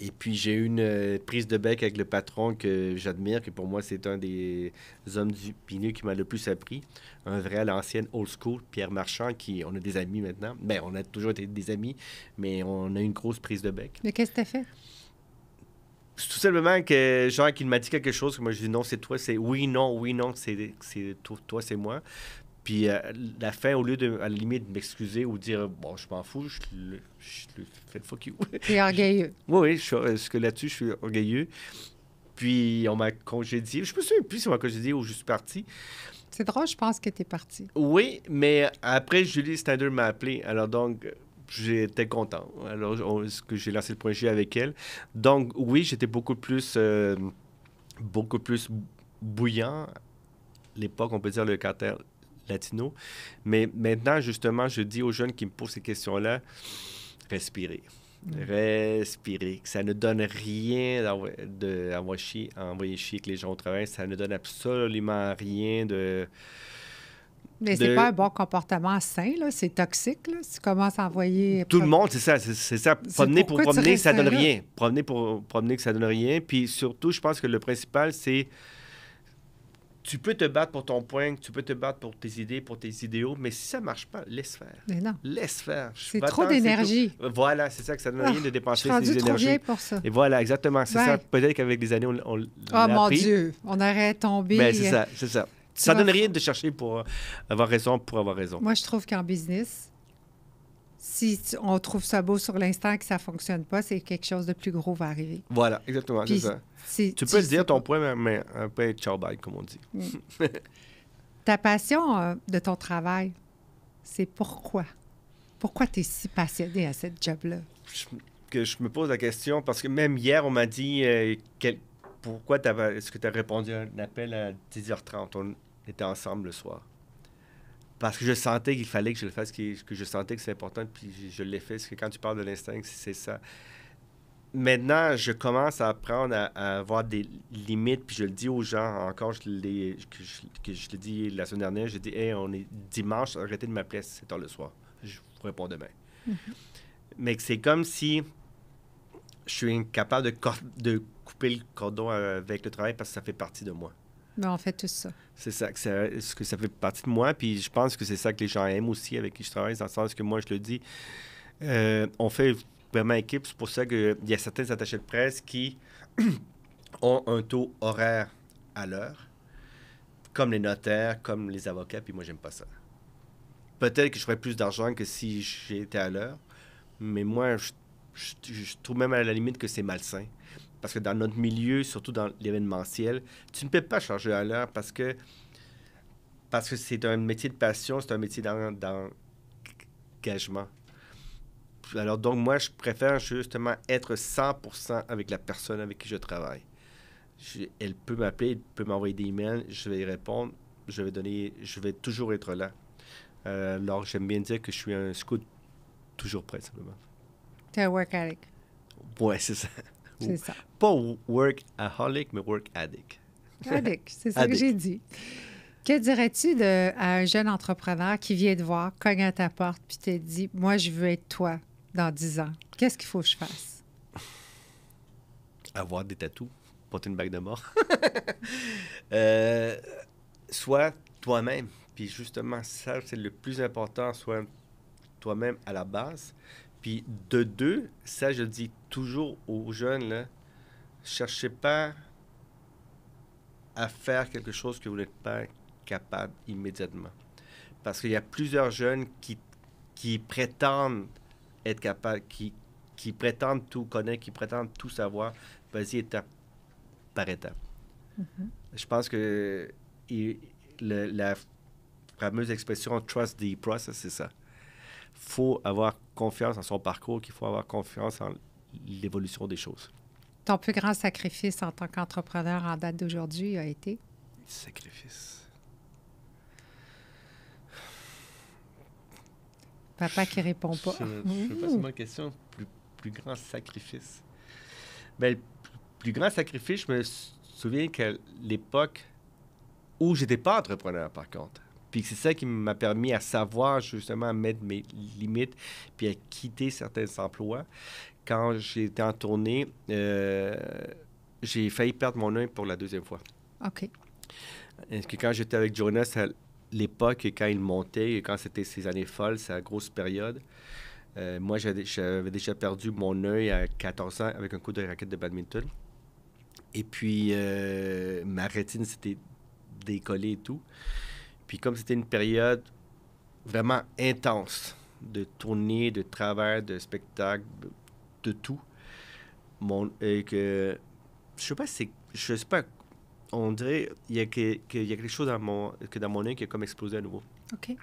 Speaker 2: Et puis, j'ai eu une prise de bec avec le patron que j'admire, que pour moi, c'est un des hommes du Pineux qui m'a le plus appris. Un vrai à l'ancienne old school, Pierre Marchand, on a des amis maintenant. Bien, on a toujours été des amis, mais on a eu une grosse prise de bec.
Speaker 1: Mais qu'est-ce que tu as fait?
Speaker 2: Tout simplement que, genre, qu'il m'a dit quelque chose, que moi, je dis non, c'est toi, c'est oui, non, c'est toi, c'est moi. Puis, la fin, au lieu de, à la limite, de m'excuser ou dire, bon, je m'en fous, je le fais le fuck you.
Speaker 1: T'es orgueilleux.
Speaker 2: Oui, parce que là-dessus, je suis orgueilleux. Puis, on m'a congédié. Je me souviens plus si on m'a congédié ou je suis parti.
Speaker 1: C'est drôle, je pense que t'es parti.
Speaker 2: Oui, mais après, Julie Snyder m'a appelé. Alors, donc, j'étais content. Alors, que j'ai lancé le projet avec elle. Donc, oui, j'étais beaucoup plus bouillant. À l'époque, on peut dire le caractère latino. Mais maintenant, justement, je dis aux jeunes qui me posent ces questions-là, respirez. Respirer. Ça ne donne rien d'envoyer chier avec les gens au travail. Ça ne donne absolument rien de...
Speaker 1: Mais c'est pas un bon comportement sain, là. C'est toxique, là. Si tu commences à envoyer...
Speaker 2: Tout le monde, c'est ça. Promener pour promener, ça donne rien. Promener pour promener, ça donne rien. Puis surtout, je pense que le principal, c'est... Tu peux te battre pour ton point, tu peux te battre pour tes idées, pour tes idéaux, mais si ça ne marche pas, laisse faire.
Speaker 1: Mais non.
Speaker 2: Laisse faire.
Speaker 1: C'est trop d'énergie.
Speaker 2: Voilà, c'est ça, que ça ne donne rien de dépenser
Speaker 1: ses énergies. Trop bien pour ça.
Speaker 2: Et voilà, exactement, c'est ça. Peut-être qu'avec les années, on l'a
Speaker 1: appris. Oh mon
Speaker 2: appris.
Speaker 1: Dieu, on aurait tombé...
Speaker 2: Mais c'est ça. Ça ne donne rien de chercher pour avoir raison, Moi,
Speaker 1: je trouve qu'en business, si on trouve ça beau sur l'instant que ça ne fonctionne pas, c'est quelque chose de plus gros va arriver.
Speaker 2: Voilà, exactement, c'est ça. Tu peux le dire, ton point, mais un peu ciao bye, comme on dit.
Speaker 1: Ta passion de ton travail, c'est pourquoi? Pourquoi tu es si passionné à cette job-là?
Speaker 2: Je me pose la question, parce que même hier, on m'a dit pourquoi est-ce que tu as répondu à un appel à 10h30? On était ensemble le soir. Parce que je sentais qu'il fallait que je le fasse, que je sentais que c'est important, puis je l'ai fait. Parce que quand tu parles de l'instinct, c'est ça. Maintenant, je commence à apprendre à avoir des limites, puis je le dis aux gens, encore, je l'ai dit la semaine dernière, j'ai dit, hey, on est dimanche, arrêtez de m'appeler à 7h le soir. Je vous réponds demain. Mm-hmm. Mais c'est comme si je suis incapable de couper le cordon avec le travail parce que ça fait partie de moi.
Speaker 1: Mais on fait tout ça.
Speaker 2: C'est ça, que ça fait partie de moi, puis je pense que c'est ça que les gens aiment aussi avec qui je travaille, dans le sens que moi, je le dis, on fait vraiment équipe. C'est pour ça qu'il y a certains attachés de presse qui ont un taux horaire à l'heure, comme les notaires, comme les avocats, puis moi, j'aime pas ça. Peut-être que je ferais plus d'argent que si j'étais à l'heure, mais moi, je trouve même à la limite que c'est malsain. Parce que dans notre milieu, surtout dans l'événementiel, tu ne peux pas charger à l'heure parce que c'est un métier de passion, c'est un métier d'engagement. Alors donc, moi, je préfère justement être 100% avec la personne avec qui je travaille. Elle peut m'appeler, elle peut m'envoyer des emails, je vais y répondre, je vais toujours être là. Alors, j'aime bien dire que je suis un scout toujours prêt, simplement.
Speaker 1: T'es un work addict.
Speaker 2: Ouais, c'est ça.
Speaker 1: C'est ça.
Speaker 2: Pas work-aholic, mais work-addict.
Speaker 1: Addict, c'est ça que j'ai dit. Que dirais-tu à un jeune entrepreneur qui vient te voir, cogne à ta porte, puis te dit, moi, je veux être toi dans 10 ans. Qu'est-ce qu'il faut que je fasse?
Speaker 2: Avoir des tatous, porter une bague de mort. Sois toi-même. Puis justement, ça, c'est le plus important, sois toi-même à la base. Puis de deux, ça, je dis toujours aux jeunes, là, cherchez pas à faire quelque chose que vous n'êtes pas capable immédiatement. Parce qu'il y a plusieurs jeunes qui prétendent être capables, qui prétendent tout connaître, qui prétendent tout savoir. Vas-y étape par étape.
Speaker 1: Mm-hmm.
Speaker 2: Je pense que la fameuse expression « trust the process », c'est ça. Il faut avoir confiance en son parcours, qu'il faut avoir confiance en l'évolution des choses.
Speaker 1: Ton plus grand sacrifice en tant qu'entrepreneur en date d'aujourd'hui a été?
Speaker 2: Sacrifice.
Speaker 1: Papa qui répond pas.
Speaker 2: Je passe ma question. Plus grand sacrifice. Bien, le plus grand sacrifice, je me souviens qu'à l'époque où j'étais pas entrepreneur, par contre. Puis c'est ça qui m'a permis à savoir, justement, à mettre mes limites puis à quitter certains emplois. Quand j'étais en tournée, j'ai failli perdre mon œil pour la deuxième fois.
Speaker 1: OK.
Speaker 2: Parce que quand j'étais avec Jonas, à l'époque, quand il montait, quand c'était ses années folles, sa grosse période, moi, j'avais déjà perdu mon œil à 14 ans avec un coup de raquette de badminton. Et puis, ma rétine s'était décollée et tout. Puis comme c'était une période vraiment intense de tournée, de travail, de spectacle, de tout, je sais pas, on dirait qu'il y a quelque chose dans mon œil qui a comme explosé à nouveau.
Speaker 1: OK.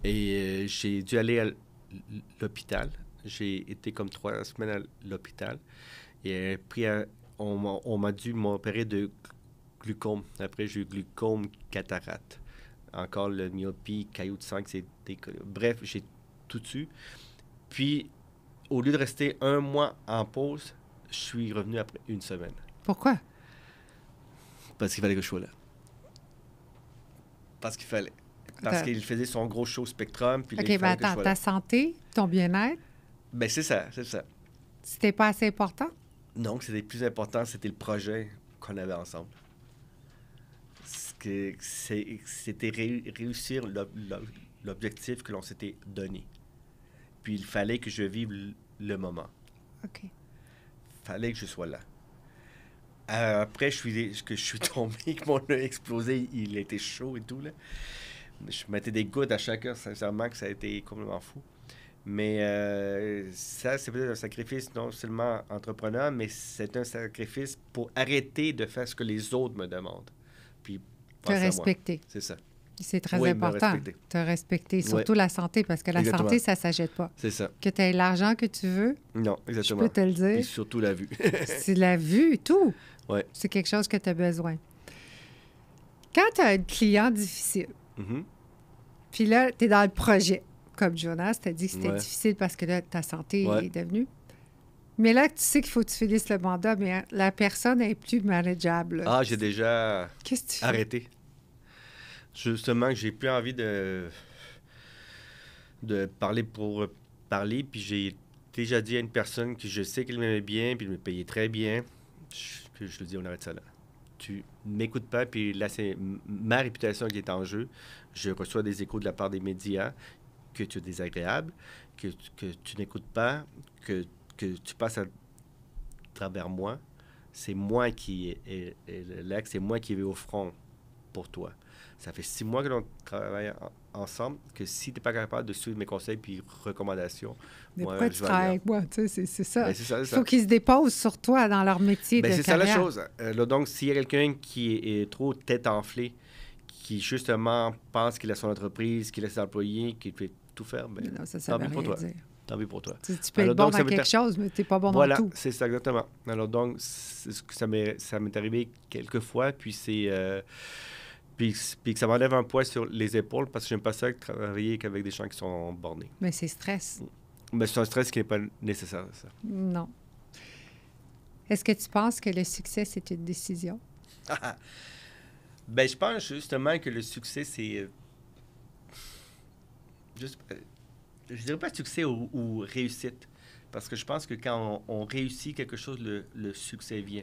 Speaker 2: Et j'ai dû aller à l'hôpital. J'ai été comme 3 semaines à l'hôpital. Et puis, on m'a dû m'opérer de glaucome. Après, j'ai eu glaucome, cataracte. Encore le myopie, caillot de sang, bref, j'ai tout eu. Puis, au lieu de rester 1 mois en pause, je suis revenu après 1 semaine.
Speaker 1: Pourquoi?
Speaker 2: Parce qu'il fallait que je sois là. Parce qu'il fallait. Parce qu'il faisait son gros show Spectrum. Puis
Speaker 1: OK,
Speaker 2: mais
Speaker 1: attends, ta santé, ton bien-être?
Speaker 2: Ben c'est ça, c'est ça.
Speaker 1: C'était pas assez important?
Speaker 2: Non, c'était plus important, c'était le projet qu'on avait ensemble. C'était réussir l'objectif que l'on s'était donné. Puis il fallait que je vive le moment.
Speaker 1: OK.
Speaker 2: Fallait que je sois là. Après, je suis tombé, que mon œil a explosé, il était chaud et tout, là. Je mettais des gouttes à chaque heure, sincèrement, que ça a été complètement fou. Mais ça, c'est peut-être un sacrifice non seulement entrepreneur, mais c'est un sacrifice pour arrêter de faire ce que les autres me demandent. Puis
Speaker 1: te respecter.
Speaker 2: C'est ça.
Speaker 1: C'est très important. Te respecter. Surtout la santé, parce que la santé, ça ne s'achète pas.
Speaker 2: C'est ça.
Speaker 1: Que tu aies l'argent que tu veux.
Speaker 2: Non, exactement.
Speaker 1: Je peux te le dire.
Speaker 2: Et surtout la vue.
Speaker 1: C'est la vue, tout.
Speaker 2: Ouais.
Speaker 1: C'est quelque chose que tu as besoin. Quand tu as un client difficile, puis là, tu es dans le projet, comme Jonas, tu as dit que c'était difficile parce que là, ta santé est devenue. Mais là, tu sais qu'il faut que tu finisses le mandat, mais la personne n'est plus manageable.
Speaker 2: Ah, j'ai déjà arrêté. Justement, j'ai plus envie de parler pour parler, puis j'ai déjà dit à une personne que je sais qu'elle m'aimait bien, puis elle me payait très bien, que je lui dis, on arrête ça là. Tu m'écoutes pas, puis là, c'est ma réputation qui est en jeu. Je reçois des échos de la part des médias que tu es désagréable, que tu n'écoutes pas, que tu passes à travers moi. C'est moi qui est l'ex, c'est moi qui vais au front pour toi. Ça fait 6 mois que l'on travaille ensemble, que si tu n'es pas capable de suivre mes conseils puis recommandations,
Speaker 1: mais pourquoi tu travailles avec moi? Tu sais, c'est ça.
Speaker 2: Ben, c'est ça.
Speaker 1: Il faut qu'ils se déposent sur toi dans leur métier de carrière.
Speaker 2: C'est ça la chose. Là, donc, s'il y a quelqu'un qui est trop tête enflée, qui justement pense qu'il a son entreprise, qu'il a ses employés, qu'il fait tout faire, ben,
Speaker 1: non, ça veut rien dire.
Speaker 2: Tant pis pour toi.
Speaker 1: Tu peux être bon dans quelque chose, mais tu n'es pas bon dans tout.
Speaker 2: Voilà, c'est ça, exactement. Alors donc, ça m'est arrivé quelques fois, puis puis que ça m'enlève un poids sur les épaules parce que j'aime pas ça travailler qu'avec des gens qui sont bornés.
Speaker 1: Mais c'est stress.
Speaker 2: Mais c'est un stress qui n'est pas nécessaire, ça.
Speaker 1: Non. Est-ce que tu penses que le succès, c'est une décision?
Speaker 2: Ben, je pense justement que le succès, c'est... je dirais pas succès ou réussite. Parce que je pense que quand on réussit quelque chose, le succès vient.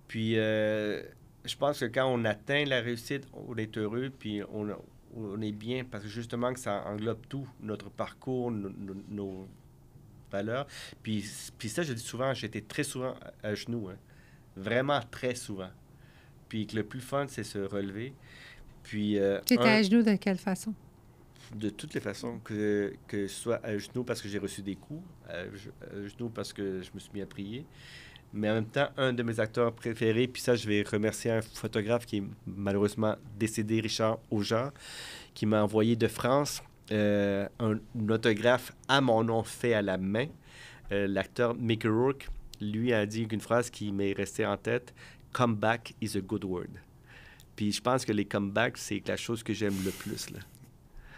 Speaker 2: Puis, je pense que quand on atteint la réussite, on est heureux, puis on est bien, parce que justement que ça englobe tout, notre parcours, nos valeurs. Puis ça, je dis souvent, j'étais très souvent à genoux, hein. Vraiment très souvent. Puis que le plus fun, c'est se relever. Puis,
Speaker 1: Tu étais à genoux de quelle façon?
Speaker 2: de toutes les façons, que ce soit à genoux parce que j'ai reçu des coups, à genoux parce que je me suis mis à prier. Mais en même temps, un de mes acteurs préférés, puis ça, je vais remercier un photographe qui est malheureusement décédé, Richard Aujar, qui m'a envoyé de France un autographe à mon nom fait à la main. L'acteur Mickey Rourke, lui, a dit une phrase qui m'est restée en tête, « Comeback is a good word ». Puis je pense que les comebacks, c'est la chose que j'aime le plus, là.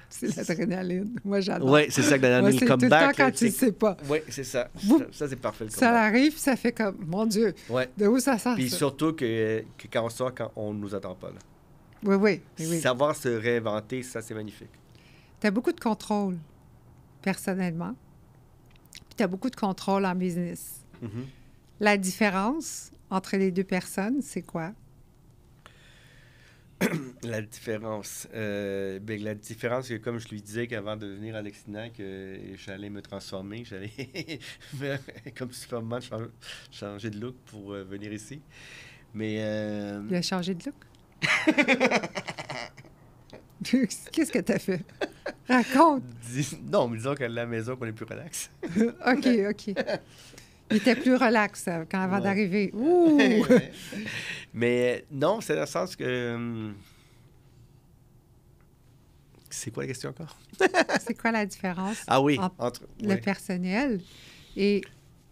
Speaker 1: C'est l'adrénaline. Moi, j'adore.
Speaker 2: Oui, c'est ça que l'adrénaline, le comeback.
Speaker 1: Tout le temps quand tu ne sais pas.
Speaker 2: Oui, c'est ça. Ça, c'est parfait, le
Speaker 1: ça
Speaker 2: comeback.
Speaker 1: arrive, puis ça fait comme, mon Dieu,
Speaker 2: ouais.
Speaker 1: De où ça sort,
Speaker 2: Puis
Speaker 1: ça?
Speaker 2: surtout que quand on sort, quand on ne nous attend pas, là.
Speaker 1: Oui.
Speaker 2: Savoir se réinventer, ça, c'est magnifique.
Speaker 1: Tu as beaucoup de contrôle, personnellement. Puis tu as beaucoup de contrôle en business.
Speaker 2: Mm-hmm.
Speaker 1: La différence entre les deux personnes, c'est quoi?
Speaker 2: La différence. Ben, la différence, c'est comme je lui disais qu'avant de venir à l'accident, que j'allais me transformer, que j'allais comme Superman changer de look pour venir ici. Mais.
Speaker 1: Il a changé de look? Qu'est-ce que tu as fait? Raconte!
Speaker 2: Non, mais disons qu'à la maison, qu'on est plus relax.
Speaker 1: OK. Il était plus relax quand avant d'arriver. Ouh!
Speaker 2: Mais non, c'est dans le sens que... C'est quoi la question encore?
Speaker 1: C'est quoi la différence
Speaker 2: entre
Speaker 1: le personnel et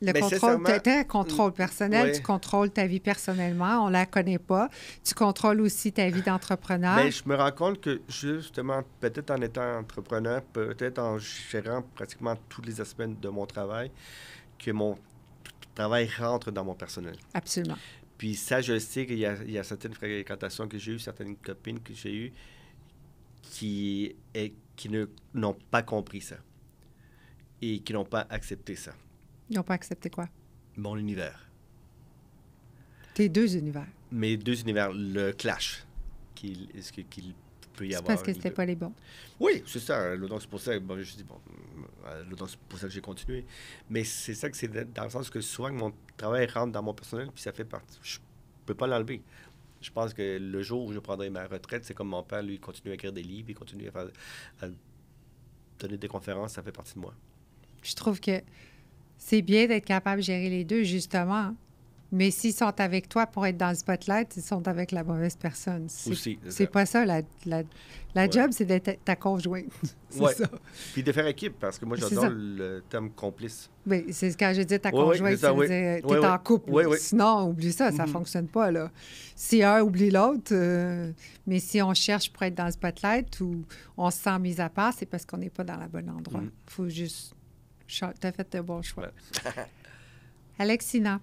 Speaker 1: le contrôle?
Speaker 2: Sincèrement...
Speaker 1: Tu as un contrôle personnel, tu contrôles ta vie personnellement, on la connaît pas. Tu contrôles aussi ta vie d'entrepreneur.
Speaker 2: Mais je me rends compte que justement, peut-être en étant entrepreneur, peut-être en gérant pratiquement tous les aspects de mon travail, que mon travail rentre dans mon personnel.
Speaker 1: Absolument.
Speaker 2: Puis ça, je sais qu'il y a certaines fréquentations que j'ai eues, certaines copines que j'ai eues qui n'ont pas compris ça et qui n'ont pas accepté ça.
Speaker 1: Ils n'ont pas accepté quoi?
Speaker 2: Mon univers.
Speaker 1: Tes deux univers.
Speaker 2: Mes deux univers, le clash qu'il peut y avoir.
Speaker 1: C'est parce que c'était pas les bons.
Speaker 2: Oui, c'est ça. Donc, c'est pour ça que je dis, c'est pour ça que j'ai continué. Mais c'est ça que c'est dans le sens que souvent mon travail rentre dans mon personnel, puis ça fait partie. Je peux pas l'enlever. Je pense que le jour où je prendrai ma retraite, c'est comme mon père, lui, il continue à écrire des livres, il continue à donner des conférences, ça fait partie de moi.
Speaker 1: Je trouve que c'est bien d'être capable de gérer les deux, justement. Mais s'ils sont avec toi pour être dans le spotlight, ils sont avec la mauvaise personne. C'est pas ça. La job, c'est d'être ta conjointe. C'est ça.
Speaker 2: Puis de faire équipe, parce que moi, j'adore le terme complice.
Speaker 1: Oui, c'est quand je dis ta conjointe, ça veut dire t'es en couple. Sinon, oublie ça, ça fonctionne pas, là. Si un oublie l'autre, mais si on cherche pour être dans le spotlight ou on se sent mis à part, c'est parce qu'on n'est pas dans le bon endroit. Faut juste... T'as fait de bons choix. Alexina.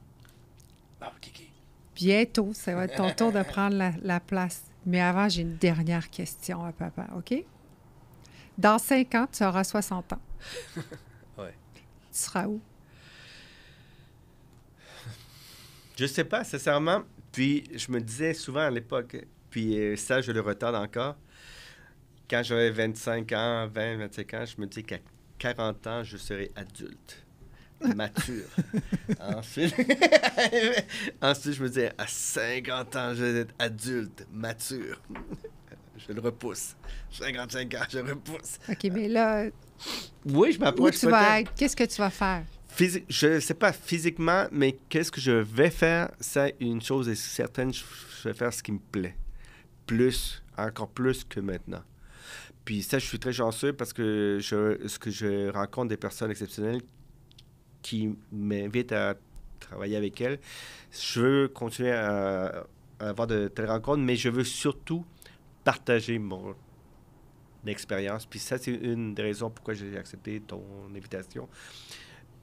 Speaker 1: Bientôt, ça va être ton tour de prendre la place. Mais avant, j'ai une dernière question à papa, OK? Dans 5 ans, tu auras 60 ans.
Speaker 2: Oui.
Speaker 1: Tu seras où?
Speaker 2: Je sais pas, sincèrement. Puis, je me disais souvent à l'époque, puis ça, je le retarde encore. Quand j'avais 25 ans, 20, 25 ans, je me disais qu'à 40 ans, je serai adulte. Mature. Ensuite, je me disais, à 50 ans, je vais être adulte, mature. Je le repousse. 55 ans, je repousse.
Speaker 1: OK, mais là...
Speaker 2: Oui, je m'approche.
Speaker 1: Où tu vas être? Qu'est-ce que tu vas faire?
Speaker 2: Je ne sais pas physiquement, mais qu'est-ce que je vais faire? Ça, une chose est certaine, je vais faire ce qui me plaît. Encore plus que maintenant. Puis ça, je suis très chanceux parce que je rencontre des personnes exceptionnelles qui m'invitent à travailler avec elles. Je veux continuer à avoir de telles rencontres, mais je veux surtout partager mon expérience. Puis ça, c'est une des raisons pourquoi j'ai accepté ton invitation.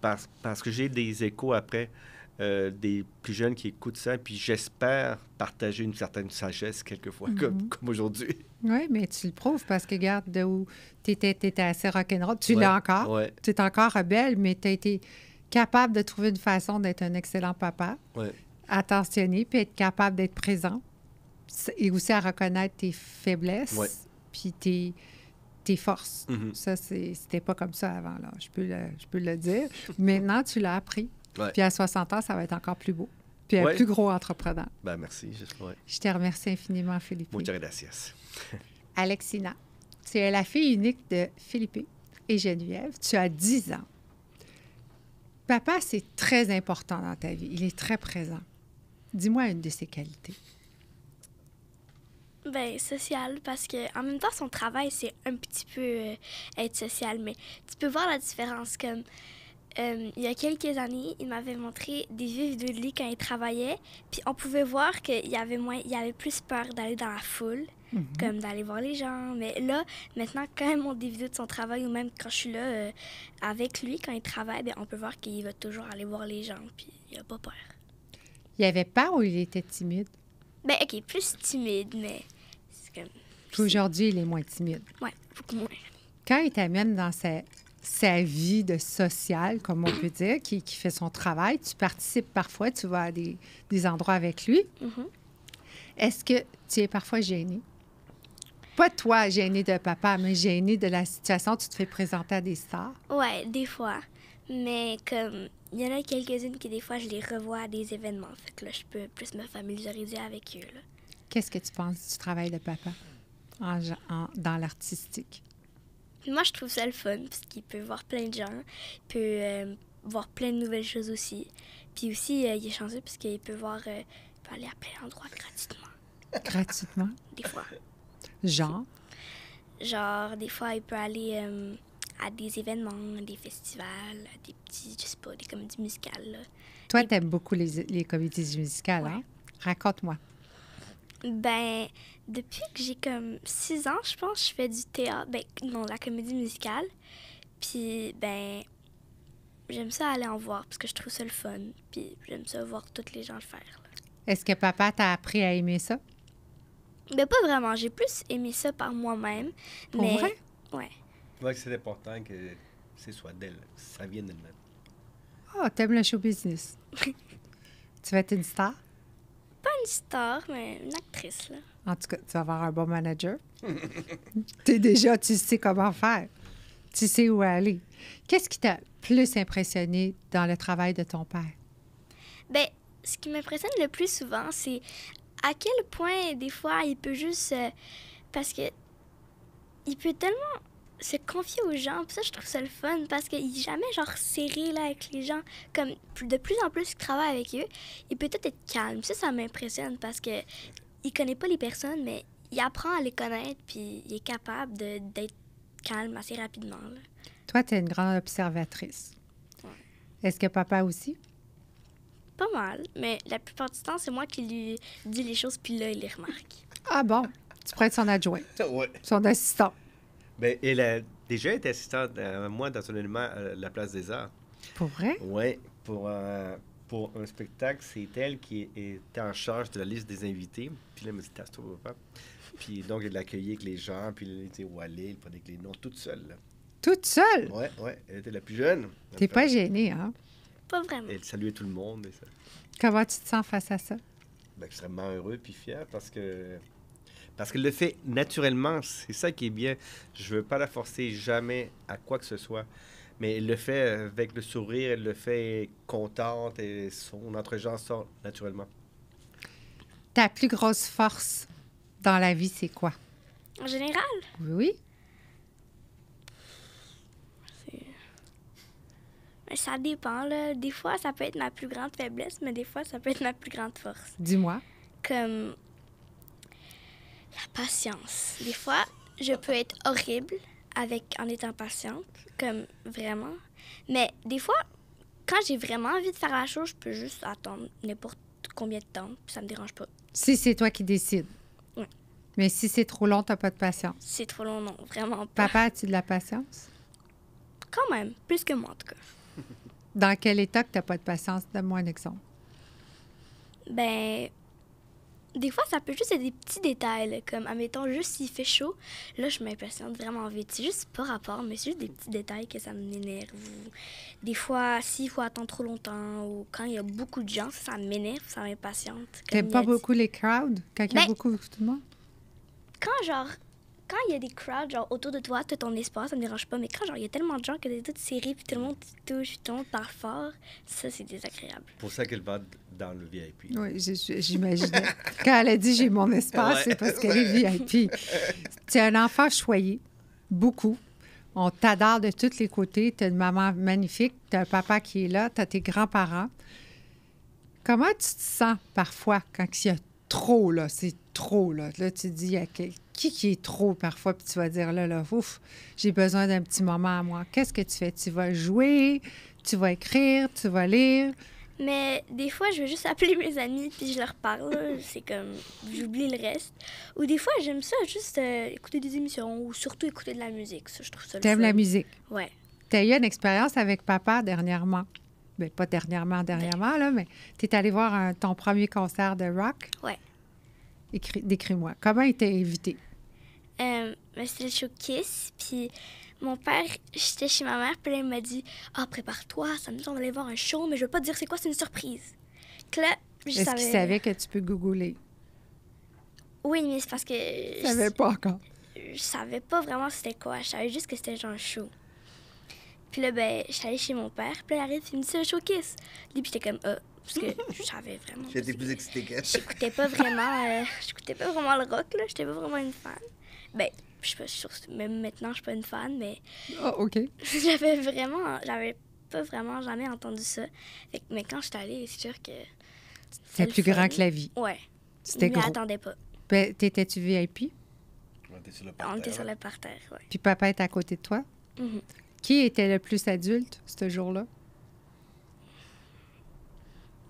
Speaker 2: Parce que j'ai des échos après des plus jeunes qui écoutent ça, puis j'espère partager une certaine sagesse quelquefois, comme aujourd'hui.
Speaker 1: Oui, mais tu le prouves parce que, regarde, de où tu étais assez rock'n'roll. Tu
Speaker 2: Ouais,
Speaker 1: l'as encore.
Speaker 2: ouais.
Speaker 1: Tu es encore rebelle, mais tu as été capable de trouver une façon d'être un excellent papa,
Speaker 2: Ouais.
Speaker 1: attentionné, puis être capable d'être présent. Et aussi à reconnaître tes faiblesses,
Speaker 2: Ouais.
Speaker 1: puis tes forces.
Speaker 2: Mhm.
Speaker 1: Ça, c'était pas comme ça avant, là. Je peux le dire. Maintenant, tu l'as appris.
Speaker 2: Ouais.
Speaker 1: Puis à 60 ans, ça va être encore plus beau. Puis un
Speaker 2: Ouais.
Speaker 1: plus gros entrepreneur.
Speaker 2: Ben, merci. Ouais.
Speaker 1: Je te remercie infiniment, Philippe.
Speaker 2: Muchas gracias.
Speaker 1: Alexina, tu es la fille unique de Philippe et Geneviève. Tu as 10 ans. Papa, c'est très important dans ta vie. Il est très présent. Dis-moi une de ses qualités.
Speaker 3: Ben, social, parce que en même temps, son travail, c'est un petit peu être social, mais tu peux voir la différence. Comme il y a quelques années, il m'avait montré des vieux vidéos de lui quand il travaillait, puis on pouvait voir qu'il y avait plus peur d'aller dans la foule, comme d'aller voir les gens. Mais là, maintenant, quand il montre des vidéos de son travail, ou même quand je suis là avec lui, quand il travaille, ben, on peut voir qu'il va toujours aller voir les gens, puis il a pas peur.
Speaker 1: Il avait peur ou il était timide?
Speaker 3: Ben, OK, plus timide, mais c'est comme...
Speaker 1: Puis aujourd'hui, il est moins timide.
Speaker 3: Ouais, beaucoup moins.
Speaker 1: Quand il t'amène dans sa vie de social, comme on peut dire, qui fait son travail, tu participes parfois, tu vas à des endroits avec lui.
Speaker 3: Mhm.
Speaker 1: Est-ce que tu es parfois gêné? Pas toi, gêné de papa, mais gêné de la situation. Tu te fais présenter à des stars.
Speaker 3: Ouais, des fois. Mais comme il y en a quelques-unes qui, des fois, je les revois à des événements. Fait que là, je peux plus me familiariser avec eux, là.
Speaker 1: Qu'est-ce que tu penses du travail de papa dans l'artistique?
Speaker 3: Moi, je trouve ça le fun, parce qu'il peut voir plein de gens. Il peut voir plein de nouvelles choses aussi. Puis aussi, il est chanceux, parce qu'il peut il peut aller à plein d'endroits gratuitement,
Speaker 1: Gratuitement?
Speaker 3: des fois.
Speaker 1: Genre?
Speaker 3: Genre, des fois, il peut aller à des événements, des festivals, à des petits, je sais pas, des comédies musicales, là.
Speaker 1: Toi, tu aimes beaucoup les comédies musicales, hein? Raconte-moi.
Speaker 3: Ben, depuis que j'ai comme 6 ans, je pense, je fais du théâtre. Ben, non, la comédie musicale. Puis, ben, j'aime ça aller en voir parce que je trouve ça le fun. Puis, j'aime ça voir tous les gens le faire, là.
Speaker 1: Est-ce que papa t'a appris à aimer ça?
Speaker 3: Ben, pas vraiment. J'ai plus aimé ça par moi-même.
Speaker 1: Pour
Speaker 3: mais...
Speaker 1: vrai?
Speaker 3: Ouais.
Speaker 2: Ouais, c'est important que ce soit d'elle, ça vienne d'elle-même.
Speaker 1: Ah, t'aimes le show business. Tu vas être une star?
Speaker 3: Pas une star, mais une actrice, là.
Speaker 1: En tout cas, tu vas avoir un bon manager. Tu sais comment faire. Tu sais où aller. Qu'est-ce qui t'a plus impressionné dans le travail de ton père?
Speaker 3: Ben, ce qui m'impressionne le plus souvent, c'est à quel point, des fois, il peut juste... parce que il peut tellement se confier aux gens. Puis ça, je trouve ça le fun parce qu'il n'est jamais, genre, serré, là, avec les gens. Comme de plus en plus qu'il travaille avec eux, il peut peut-être être calme. Ça m'impressionne parce que il connaît pas les personnes, mais il apprend à les connaître, puis il est capable d'être calme assez rapidement, là.
Speaker 1: Toi, tu es une grande observatrice.
Speaker 3: Ouais.
Speaker 1: Est-ce que papa aussi?
Speaker 3: Pas mal, mais la plupart du temps, c'est moi qui lui dis les choses, puis là, il les remarque.
Speaker 1: Ah bon? Tu pourrais être son adjoint,
Speaker 2: Ouais.
Speaker 1: son assistant.
Speaker 2: Ben, elle a déjà été assistante à moi dans un élément à la Place des Arts.
Speaker 1: Pour vrai?
Speaker 2: Oui, pour un spectacle, c'est elle qui était en charge de la liste des invités. Puis là, elle me dit, tasse-toi, papa. Puis donc, elle l'accueillait avec les gens, puis elle disait où aller, elle prenait avec les noms, toute seule. Là.
Speaker 1: Toute seule?
Speaker 2: Oui, elle était la plus jeune.
Speaker 1: T'es pas gênée, hein?
Speaker 3: Pas vraiment.
Speaker 2: Elle saluait tout le monde. Et ça.
Speaker 1: Comment tu te sens face à ça?
Speaker 2: Ben, extrêmement heureux puis fier parce qu'elle le fait naturellement. C'est ça qui est bien. Je veux pas la forcer jamais à quoi que ce soit. Mais elle le fait avec le sourire, elle le fait contente et son entre-gens sort naturellement.
Speaker 1: Ta plus grosse force dans la vie, c'est quoi?
Speaker 3: En général,
Speaker 1: Oui?
Speaker 3: ça dépend, là. Des fois, ça peut être ma plus grande faiblesse, mais des fois, ça peut être ma plus grande force.
Speaker 1: Dis-moi.
Speaker 3: Comme la patience. Des fois, je peux être horrible en étant patiente, comme vraiment. Mais des fois, quand j'ai vraiment envie de faire la chose, je peux juste attendre n'importe combien de temps, puis ça me dérange pas.
Speaker 1: Si c'est toi qui décides.
Speaker 3: Oui.
Speaker 1: Mais si c'est trop long, t'as pas de patience.
Speaker 3: C'est trop long, non, vraiment pas.
Speaker 1: Papa, as-tu de la patience?
Speaker 3: Quand même, plus que moi, en tout cas.
Speaker 1: Dans quel état que tu n'as pas de patience? Donne-moi un exemple.
Speaker 3: Ben, des fois, ça peut juste être des petits détails, là, comme, admettons, juste s'il fait chaud, là, je m'impatiente vraiment vite. C'est juste pas rapport, mais c'est juste des petits détails que ça m'énerve. Ou des fois, s'il faut attendre trop longtemps, ou quand il y a beaucoup de gens, ça m'énerve, ça m'impatiente.
Speaker 1: T'aimes pas beaucoup les crowds? Quand il y a
Speaker 3: Ben,
Speaker 1: beaucoup de monde?
Speaker 3: Quand il y a des crowds, genre, autour de toi, tu as ton espace, ça me dérange pas. Mais quand, genre, il y a tellement de gens que t'es toute serrée, puis tout le monde te touche, puis tout le monde parle fort, ça, c'est désagréable.
Speaker 2: Pour ça qu'elle va dans le VIP.
Speaker 1: Oui, j'imaginais. Quand elle a dit « j'ai mon espace », c'est parce qu'elle est VIP. Tu es un enfant choyé, beaucoup. On t'adore de tous les côtés. Tu as une maman magnifique, tu as un papa qui est là, tu as tes grands-parents. Comment tu te sens parfois quand il y a trop, là? C'est trop, là. Là, tu te dis, il y a qui est trop parfois, puis tu vas dire, là, ouf, j'ai besoin d'un petit moment à moi. Qu'est-ce que tu fais? Tu vas jouer, tu vas écrire, tu vas lire.
Speaker 3: Mais des fois, je vais juste appeler mes amis, puis je leur parle. Là. C'est comme, j'oublie le reste. Ou des fois, j'aime ça, juste écouter des émissions, ou surtout écouter de la musique. Ça, je trouve ça le
Speaker 1: T'aimes
Speaker 3: fun.
Speaker 1: la musique?
Speaker 3: Ouais.
Speaker 1: Tu as eu une expérience avec papa dernièrement. Bien, pas dernièrement, là, mais tu es allé voir ton premier concert de rock.
Speaker 3: Ouais.
Speaker 1: Décris-moi. Comment il t'a invité?
Speaker 3: C'était le show Kiss, puis mon père, j'étais chez ma mère, puis là, il m'a dit « Ah, prépare-toi, samedi, on va aller voir un show, mais je veux pas te dire c'est quoi, c'est une surprise. » Que là,
Speaker 1: Est-ce qu'il savait que tu peux googler?
Speaker 3: Oui, mais c'est parce que...
Speaker 1: Je savais pas encore.
Speaker 3: Je savais pas vraiment c'était quoi. Je savais juste que c'était genre un show. Puis là, ben, je suis allée chez mon père, puis là, il arrive, il me dit « C'est un show Kiss. » Puis j'étais comme « parce que je savais vraiment...
Speaker 4: J'étais plus excitée qu'elle.
Speaker 3: J'écoutais pas vraiment le rock, là. J'étais pas vraiment une fan. Ben, je sais pas, même maintenant, je suis pas une fan, mais...
Speaker 1: Ah, OK.
Speaker 3: j'avais pas vraiment jamais entendu ça. Mais quand je suis allée, c'est sûr que...
Speaker 1: C'est plus grand que la vie.
Speaker 3: Ouais.
Speaker 1: C'était
Speaker 3: Je
Speaker 1: gros.
Speaker 3: m'y attendais pas.
Speaker 1: Ben, t'étais-tu VIP?
Speaker 4: On était sur le
Speaker 3: On
Speaker 4: parterre.
Speaker 3: était sur le parterre, ouais.
Speaker 1: Puis papa était à côté de toi?
Speaker 3: Mhm.
Speaker 1: Qui était le plus adulte, ce jour-là?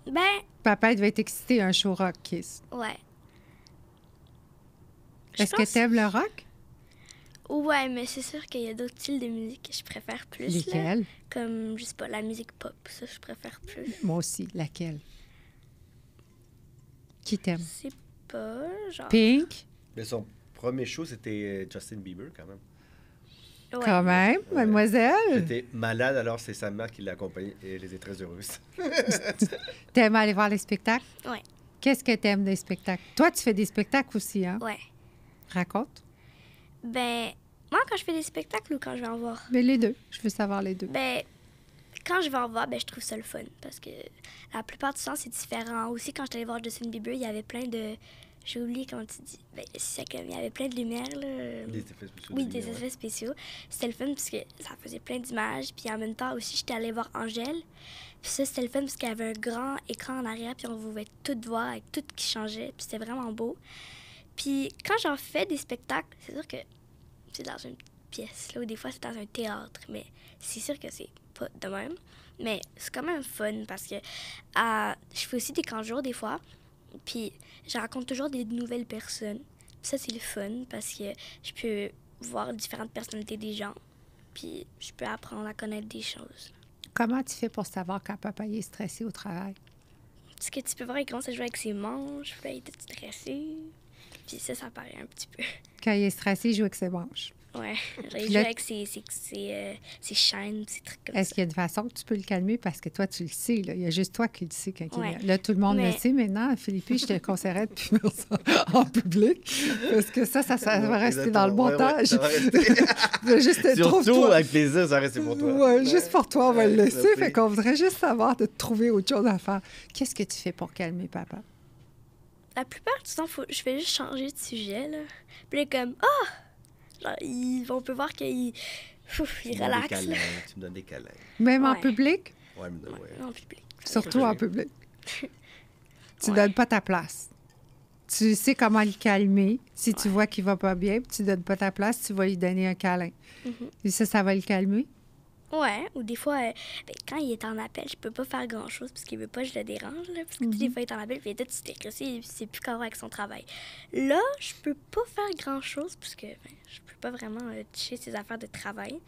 Speaker 3: Ben,
Speaker 1: Papa, il devait être excité, un show rock Kiss.
Speaker 3: ouais.
Speaker 1: Est-ce que t'aimes le rock?
Speaker 3: Ouais, mais c'est sûr qu'il y a d'autres styles de musique que je préfère plus. Là.
Speaker 1: Lesquels?
Speaker 3: Comme, je sais pas, la musique pop, ça, je préfère plus.
Speaker 1: Moi aussi. Laquelle? Qui t'aime?
Speaker 3: C'est pas, genre...
Speaker 1: Pink?
Speaker 2: Mais son premier show, c'était Justin Bieber, quand même.
Speaker 3: Ouais.
Speaker 1: Quand même,
Speaker 2: Ouais.
Speaker 1: mademoiselle.
Speaker 2: J'étais malade, alors c'est sa mère qui l'a accompagnée et elle était très heureuse.
Speaker 1: T'aimes aller voir les spectacles?
Speaker 3: Ouais.
Speaker 1: Qu'est-ce que t'aimes des spectacles? Toi, tu fais des spectacles aussi, hein?
Speaker 3: Ouais.
Speaker 1: Raconte.
Speaker 3: Ben, moi, quand je fais des spectacles ou quand je vais en voir?
Speaker 1: Mais les deux. Je veux savoir les deux.
Speaker 3: Ben, quand je vais en voir, ben, je trouve ça le fun parce que la plupart du temps, c'est différent. Aussi, quand je suis allée voir Justin Bieber, il y avait plein de... J'ai oublié comment tu dis. Ben, c'est comme il y avait plein de lumière, là.
Speaker 2: Des effets spéciaux.
Speaker 3: Oui,
Speaker 2: de
Speaker 3: des
Speaker 2: lumière,
Speaker 3: effets spéciaux. C'était le fun parce que ça faisait plein d'images. Puis en même temps aussi, j'étais allée voir Angèle. Puis ça, c'était le fun parce qu'il y avait un grand écran en arrière. Puis on pouvait tout voir avec tout qui changeait. Puis c'était vraiment beau. Puis quand j'en fais des spectacles, c'est sûr que c'est dans une pièce, là, ou des fois c'est dans un théâtre. Mais c'est sûr que c'est pas de même. Mais c'est quand même fun parce que je fais aussi des camps de jour des fois. Puis je rencontre toujours des nouvelles personnes. Puis ça, c'est le fun parce que je peux voir différentes personnalités des gens. Puis je peux apprendre à connaître des choses.
Speaker 1: Comment tu fais pour savoir quand papa est stressé au travail?
Speaker 3: Ce que tu peux voir, il commence à jouer avec ses manches. Puis là, il est stressé. Puis ça paraît un petit peu.
Speaker 1: Quand il est stressé, il joue avec ses manches.
Speaker 3: Ouais. Genre,
Speaker 1: Puis
Speaker 3: il joue
Speaker 1: là-
Speaker 3: avec ses chaînes, ses trucs comme
Speaker 1: Est-ce
Speaker 3: ça.
Speaker 1: qu'il y a une façon que tu peux le calmer? Parce que toi, tu le sais. Là. Il y a juste toi qui le sais quand il est
Speaker 3: Ouais.
Speaker 1: là. Là, tout le monde le
Speaker 3: Mais-
Speaker 1: sait maintenant. Philippe, je te conseillerais de plus faire ça en public. Parce que ça va rester dans le montage.
Speaker 4: ça va rester.
Speaker 1: Juste
Speaker 2: Surtout,
Speaker 1: trouve-toi.
Speaker 2: avec plaisir, ça reste pour toi.
Speaker 1: Ouais, juste pour toi, on va le laisser.
Speaker 4: Merci.
Speaker 1: Fait qu'on voudrait juste savoir de te trouver autre chose à faire. Qu'est-ce que tu fais pour calmer papa?
Speaker 3: La plupart du temps, je vais juste changer de sujet, là. Puis là, comme, ah! Genre, on peut voir qu'il
Speaker 2: Tu
Speaker 3: il
Speaker 2: me donnes des
Speaker 3: relaxe,
Speaker 2: câlins,
Speaker 3: là.
Speaker 2: tu me donnes des câlins.
Speaker 1: Même en
Speaker 3: Ouais.
Speaker 1: public?
Speaker 2: Ouais, mais ouais.
Speaker 3: Non, public.
Speaker 1: Surtout en public. Tu
Speaker 3: Ouais.
Speaker 1: donnes pas ta place. Tu sais comment le calmer. Si tu
Speaker 3: Ouais.
Speaker 1: vois qu'il va pas bien, puis tu donnes pas ta place, tu vas lui donner un câlin.
Speaker 3: Mhm.
Speaker 1: Et ça va le calmer?
Speaker 3: Ouais, ou des fois, quand il est en appel, je peux pas faire grand-chose parce qu'il veut pas que je le dérange. Là, parce que tu sais, des fois, il est en appel, puis il est tout stressé, il sait plus quoi faire avec son travail. Là, je peux pas faire grand-chose parce que je peux pas vraiment toucher ses affaires de travail.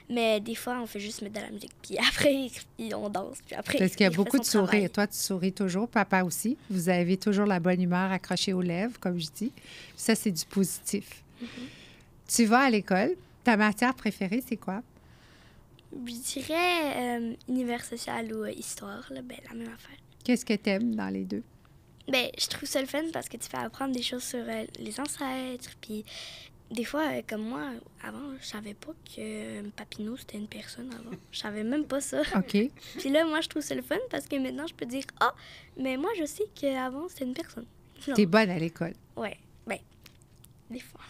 Speaker 3: Mais des fois, on fait juste mettre de la musique, puis après, on danse, puis après,
Speaker 1: Parce qu'il y a
Speaker 3: il fait
Speaker 1: beaucoup
Speaker 3: son
Speaker 1: de sourires.
Speaker 3: travail.
Speaker 1: Toi, tu souris toujours, papa aussi. Vous avez toujours la bonne humeur accrochée aux lèvres, comme je dis. Ça, c'est du positif. Tu vas à l'école. Ta matière préférée, c'est quoi?
Speaker 3: Je dirais univers social ou histoire, là, la même affaire.
Speaker 1: Qu'est-ce que tu aimes dans les deux?
Speaker 3: Je trouve ça le fun parce que tu fais apprendre des choses sur les ancêtres. Puis des fois, comme moi, avant, je savais pas que Papineau, c'était une personne avant. Je savais même pas ça.
Speaker 1: OK.
Speaker 3: Puis là, moi, je trouve ça le fun parce que maintenant, je peux dire « Ah, mais moi, je sais qu'avant, c'était une personne. » Non.
Speaker 1: Tu es bonne à l'école.
Speaker 3: Ouais, des fois.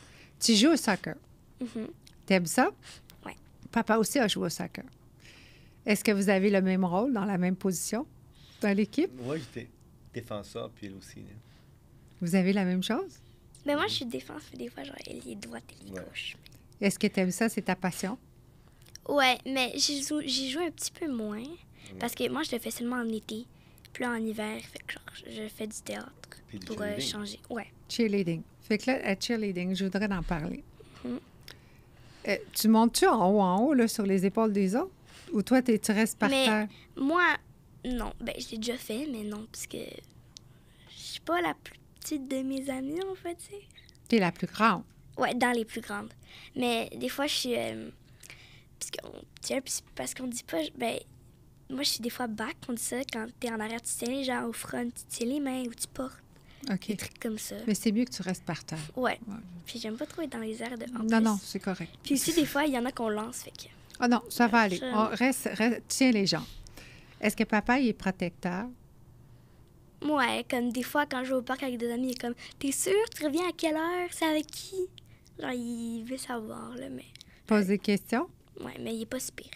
Speaker 1: Tu joues au soccer.
Speaker 3: Mhm.
Speaker 1: T'aimes ça?
Speaker 3: Ouais.
Speaker 1: Papa aussi a joué au soccer. Est-ce que vous avez le même rôle, dans la même position dans l'équipe?
Speaker 2: Moi, j'étais défenseur, puis elle aussi. Là.
Speaker 1: Vous avez la même chose?
Speaker 3: Mais moi, je suis défense, puis des fois, genre, elle est droite, elle est
Speaker 2: Ouais.
Speaker 3: gauche.
Speaker 1: Est-ce que tu aimes ça? C'est ta passion?
Speaker 3: Ouais, mais j'y joue un petit peu moins parce que moi, je le fais seulement en été. Puis là, en hiver, fait que genre, je fais du théâtre
Speaker 2: Puis du
Speaker 3: pour
Speaker 2: cheerleading.
Speaker 3: changer. Ouais.
Speaker 1: Cheerleading. Fait que là, à cheerleading, je voudrais en parler.
Speaker 3: Mhm.
Speaker 1: Tu montes-tu en haut, là, sur les épaules des autres? Ou toi, tu restes par
Speaker 3: Mais-
Speaker 1: terre?
Speaker 3: Moi, non. Je l'ai déjà fait, mais non, parce que je suis pas la plus petite de mes amies, en fait, tu sais.
Speaker 1: Tu es la plus grande.
Speaker 3: Ouais, dans les plus grandes. Mais des fois, je suis... parce qu'on dit pas... moi, je suis des fois back, on dit ça, quand t'es en arrière, tu tiens les gens au front, tu tiens les mains ou tu portes,
Speaker 1: OK.
Speaker 3: des trucs comme ça.
Speaker 1: Mais c'est mieux que tu restes par terre.
Speaker 3: Ouais.
Speaker 1: Ouais.
Speaker 3: Puis j'aime pas trop être dans les airs de... en
Speaker 1: Non,
Speaker 3: plus.
Speaker 1: non, c'est correct.
Speaker 3: Puis aussi, des fois, il y en a qu'on lance, fait que...
Speaker 1: Ah non, ça va aller.
Speaker 3: Je-
Speaker 1: On reste, tiens les gens. Est-ce que papa, il est protecteur?
Speaker 3: Ouais, comme des fois, quand je vais au parc avec des amis, il est comme « T'es sûr? Tu reviens à quelle heure? C'est avec qui? » Genre, il veut savoir, là, mais...
Speaker 1: Pose des questions?
Speaker 3: Ouais, mais il est pas si pire.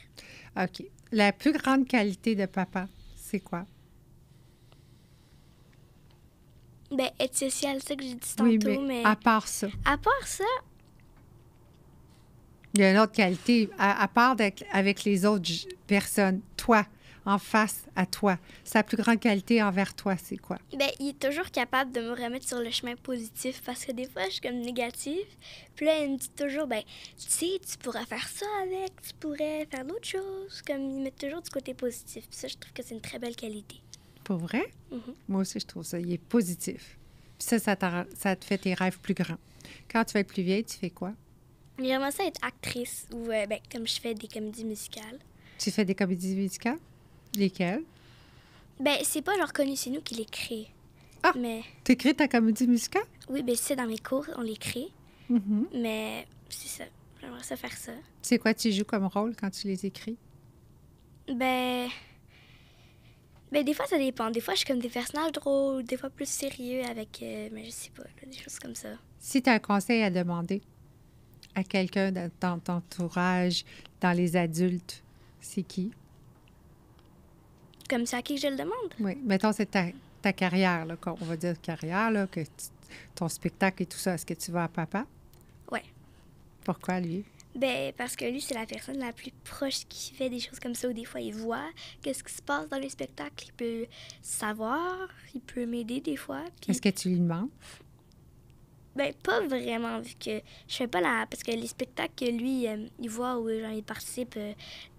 Speaker 1: OK. La plus grande qualité de papa, c'est quoi?
Speaker 3: Être social, c'est ça que j'ai dit
Speaker 1: Oui,
Speaker 3: tantôt,
Speaker 1: mais
Speaker 3: mais...
Speaker 1: à part ça,
Speaker 3: À part ça,
Speaker 1: il y a une autre qualité. À part avec les autres personnes, toi, en face à toi, sa plus grande qualité envers toi, c'est quoi?
Speaker 3: il est toujours capable de me remettre sur le chemin positif parce que des fois, je suis comme négative. Puis là, il me dit toujours, tu sais, tu pourrais faire ça avec, tu pourrais faire d'autres choses. Comme il met toujours du côté positif. Puis ça, je trouve que c'est une très belle qualité.
Speaker 1: Pour vrai?
Speaker 3: Mhm.
Speaker 1: Moi aussi, je trouve ça. Il est positif. Puis ça te fait tes rêves plus grands. Quand tu vas être plus vieille, tu fais quoi?
Speaker 3: J'aimerais ça être actrice ou comme je fais des comédies musicales.
Speaker 1: Tu fais des comédies musicales? Lesquelles?
Speaker 3: C'est pas genre connu, c'est nous qui les créons.
Speaker 1: Ah!
Speaker 3: Mais
Speaker 1: T'écris ta comédie musicale?
Speaker 3: oui, c'est dans mes cours, on les crée.
Speaker 1: Mhm.
Speaker 3: Mais c'est ça. J'aimerais ça faire ça.
Speaker 1: C'est quoi tu joues comme rôle quand tu les écris?
Speaker 3: Des fois, ça dépend. Des fois, je suis comme des personnages drôles, des fois plus sérieux avec, mais je sais pas, là, des choses comme ça.
Speaker 1: Si tu as un conseil à demander à quelqu'un dans ton entourage, dans les adultes, c'est qui?
Speaker 3: Comme ça, à qui je le demande?
Speaker 1: Oui. Mettons, c'est ta carrière, là, on va dire carrière, là, ton spectacle et tout ça. Est-ce que tu vas à papa?
Speaker 3: Ouais.
Speaker 1: Pourquoi, lui?
Speaker 3: Parce que lui, c'est la personne la plus proche qui fait des choses comme ça, où des fois, il voit qu'est-ce qui se passe dans les spectacles. Il peut savoir, il peut m'aider des fois. Puis,
Speaker 1: Est-ce que tu lui demandes?
Speaker 3: pas vraiment, vu que je fais pas la... Parce que les spectacles que lui, il voit ou genre, il participe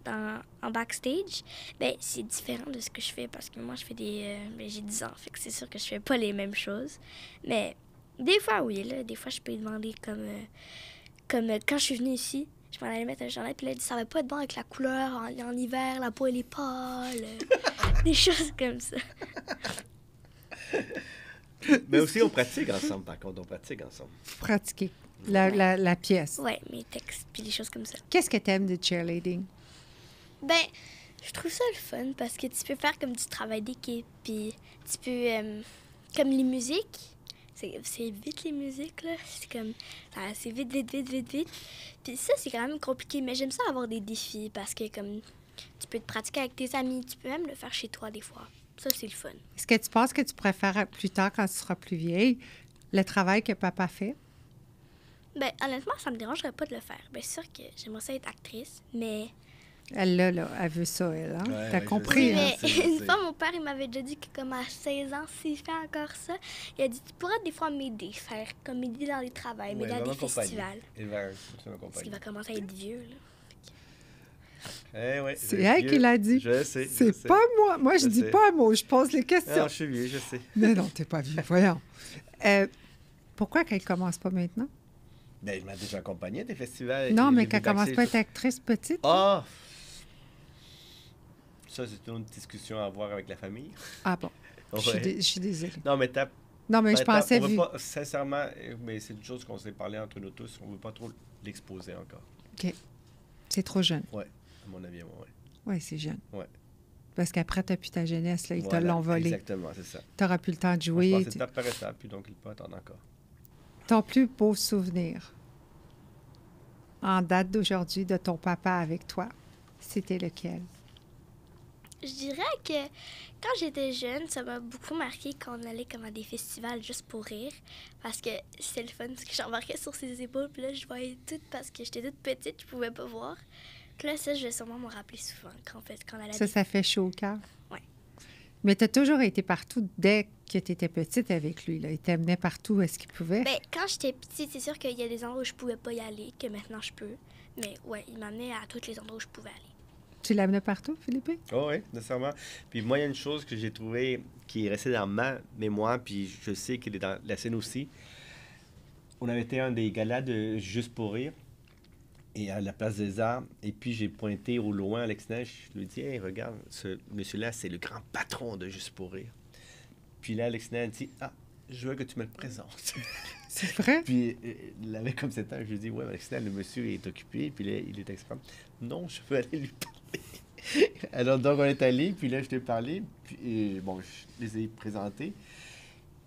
Speaker 3: en backstage, c'est différent de ce que je fais, parce que moi, je fais des... j'ai 10 ans, fait que c'est sûr que je fais pas les mêmes choses. Mais des fois, oui, là, des fois, je peux lui demander comme quand je suis venue ici, je m'en allais mettre un chandail, puis là, il dit, ça va pas être bon avec la couleur en hiver, la peau, elle est pâle. Des choses comme ça.
Speaker 2: Mais aussi, on pratique ensemble, par contre. On pratique ensemble.
Speaker 1: Faut pratiquer la pièce.
Speaker 3: Ouais, mes textes, puis des choses comme ça.
Speaker 1: Qu'est-ce que tu aimes de cheerleading?
Speaker 3: Je trouve ça le fun parce que tu peux faire comme du travail d'équipe, puis tu peux, comme les musiques, c'est vite les musiques, là. C'est comme, c'est vite. Puis ça, c'est quand même compliqué, mais j'aime ça avoir des défis parce que comme, tu peux te pratiquer avec tes amis, tu peux même le faire chez toi des fois. Ça, c'est le fun.
Speaker 1: Est-ce que tu penses que tu pourrais faire plus tard, quand tu seras plus vieille, le travail que papa fait?
Speaker 3: Honnêtement, ça me dérangerait pas de le faire. C'est sûr que j'aimerais ça être actrice, mais
Speaker 1: Elle veut ça, elle. Hein?
Speaker 2: Ouais,
Speaker 1: T'as
Speaker 2: ouais, je
Speaker 1: compris,
Speaker 2: sais.
Speaker 1: hein?
Speaker 3: Mais
Speaker 2: je
Speaker 3: une
Speaker 2: sais.
Speaker 3: fois, mon père, il m'avait déjà dit que comme à 16 ans, s'il fait encore ça, il a dit, tu pourras des fois m'aider, faire comme m'aider dans les travails,
Speaker 2: Ouais,
Speaker 3: m'aider à
Speaker 2: va
Speaker 3: des
Speaker 2: m'accompagner.
Speaker 3: festivals.
Speaker 2: Il va
Speaker 3: Parce qu'il
Speaker 2: m'accompagner.
Speaker 3: va commencer à être vieux, là.
Speaker 2: Eh ouais,
Speaker 1: C'est
Speaker 2: je-
Speaker 1: elle qui l'a dit.
Speaker 2: Je sais.
Speaker 1: C'est
Speaker 2: je sais.
Speaker 1: pas moi. Moi, je
Speaker 2: Je
Speaker 1: dis
Speaker 2: sais.
Speaker 1: pas un mot. Je pose les questions.
Speaker 2: Non, je suis vieux, je sais.
Speaker 1: Non, t'es pas vieux. Voyons. Pourquoi qu'elle commence pas maintenant?
Speaker 2: Ben, je m'ai déjà accompagné à des festivals.
Speaker 1: Non,
Speaker 2: et
Speaker 1: mais
Speaker 2: j'ai
Speaker 1: qu'elle
Speaker 2: vu
Speaker 1: commence
Speaker 2: d'accès-
Speaker 1: pas à être actrice petite.
Speaker 2: Ah! Ça, c'est une autre discussion à avoir avec la famille.
Speaker 1: Ah bon. Je suis
Speaker 2: Ouais.
Speaker 1: dé- je suis désolée.
Speaker 2: Non, mais t'as...
Speaker 1: Non, mais je pensais...
Speaker 2: on veut
Speaker 1: vu-
Speaker 2: pas, sincèrement, mais c'est une chose qu'on s'est parlé entre nous tous, on veut pas trop l'exposer encore.
Speaker 1: C'est trop jeune.
Speaker 2: Ouais, à mon avis, ouais.
Speaker 1: Oui, c'est jeune.
Speaker 2: Ouais.
Speaker 1: Parce qu'après, t'as plus ta jeunesse. Là, ils te
Speaker 2: Voilà,
Speaker 1: l'ont volé.
Speaker 2: Exactement, c'est ça.
Speaker 1: T'auras plus le temps de
Speaker 2: Je
Speaker 1: jouer.
Speaker 2: pense étape par étape, puis donc il peut attendre encore.
Speaker 1: Ton plus beau souvenir en date d'aujourd'hui de ton papa avec toi, c'était lequel?
Speaker 3: Je dirais que quand j'étais jeune, ça m'a beaucoup marqué quand on allait comme à des festivals juste pour rire. Parce que c'était le fun, parce que j'embarquais sur ses épaules, puis là, je voyais tout parce que j'étais toute petite, je pouvais pas voir. Puis là, ça, je vais sûrement me rappeler souvent quand on allait à des...
Speaker 1: Ça fait chaud au cœur.
Speaker 3: Ouais.
Speaker 1: Mais tu as toujours été partout dès que tu étais petite avec lui. Là. Il t'amenait partout où est-ce qu'il pouvait.
Speaker 3: Ben, quand j'étais petite, c'est sûr qu'il y a des endroits où je pouvais pas y aller, que maintenant je peux. Mais ouais, il m'amenait à tous les endroits où je pouvais aller.
Speaker 1: Tu l'amenais partout, Philippe?
Speaker 2: Oh oui, nécessairement. Puis moi, il y a une chose que j'ai trouvée qui est restée dans ma mémoire, puis je sais qu'elle est dans la scène aussi. On avait été à un des galas de Juste pour rire, et à la Place des Arts, et puis j'ai pointé au loin à l'extérieur, je lui ai dit « Hey, regarde, ce monsieur-là, c'est le grand patron de Juste pour rire. » Puis là, l'extérieur dit « Ah, je veux que tu me le présentes. »
Speaker 1: C'est vrai?
Speaker 2: Puis il avait comme 7 ans, je lui ai dit « Ouais, Alexandre, le monsieur est occupé. » Puis là, il est extrême. « Non, je veux aller lui parler. » Alors donc, on est allé, puis là, je t'ai parlé, puis bon, je les ai présentés.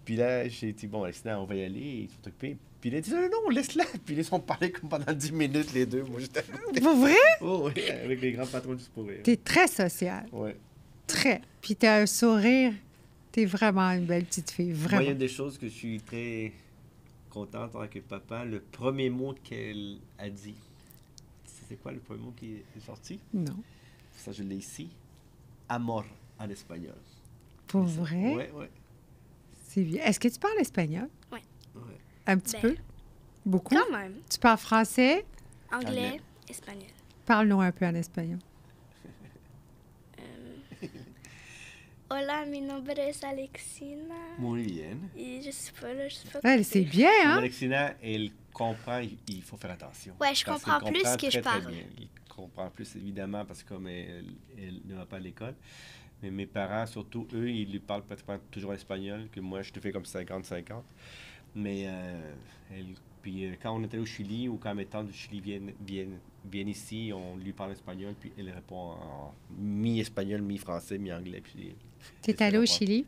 Speaker 2: Puis là, j'ai dit « Bon, Alexandre, on va y aller, ils sont occupés. » Puis il a dit « Non, non, laisse-la. » Puis ils ont parlé comme pendant 10 minutes, les deux. Moi, j'étais...
Speaker 1: Pour vrai?
Speaker 2: Oh oui, avec les grands patrons Juste pour rire.
Speaker 1: T'es très sociale.
Speaker 2: Ouais.
Speaker 1: Très. Puis t'as un sourire. T'es vraiment une belle petite fille.
Speaker 2: Moi, il y
Speaker 1: Vraiment.
Speaker 2: a des choses que je suis très contente avec papa. Le premier mot qu'elle a dit, c'est quoi le premier mot qui est sorti?
Speaker 1: Non.
Speaker 2: Ça, je l'ai ici. Amor en espagnol.
Speaker 1: Pour vrai?
Speaker 2: Ouais, ouais.
Speaker 1: C'est bien. Est-ce que tu parles espagnol?
Speaker 2: ouais.
Speaker 1: Un petit
Speaker 3: Ben,
Speaker 1: peu? Beaucoup?
Speaker 3: Quand même.
Speaker 1: Tu parles français?
Speaker 3: Anglais,
Speaker 2: Anglais.
Speaker 3: espagnol.
Speaker 1: Parle-nous un peu en espagnol.
Speaker 3: Hola, mi nombre es Alexina.
Speaker 2: Muy bien.
Speaker 3: Et je sais pas, là, je sais pas.
Speaker 1: Elle,
Speaker 3: quoi
Speaker 1: c'est
Speaker 3: dire.
Speaker 1: bien, hein?
Speaker 2: Alexina, elle comprend, il faut faire attention.
Speaker 3: Ouais, je
Speaker 2: Parce
Speaker 3: comprends
Speaker 2: qu'elle
Speaker 3: plus
Speaker 2: comprend
Speaker 3: que je
Speaker 2: très, très
Speaker 3: parle.
Speaker 2: bien. Il comprend plus, évidemment, parce que comme elle ne va pas à l'école. Mais mes parents, surtout eux, ils lui parlent pratiquement toujours en espagnol, que moi, je te fais comme 50-50. Mais quand on est allé au Chili, ou quand mes tantes du Chili viennent ici, on lui parle espagnol, puis elle répond en mi-espagnol, mi-français, mi-anglais. Puis
Speaker 1: T'es
Speaker 2: c'est
Speaker 1: allée au
Speaker 2: ça,
Speaker 1: Chili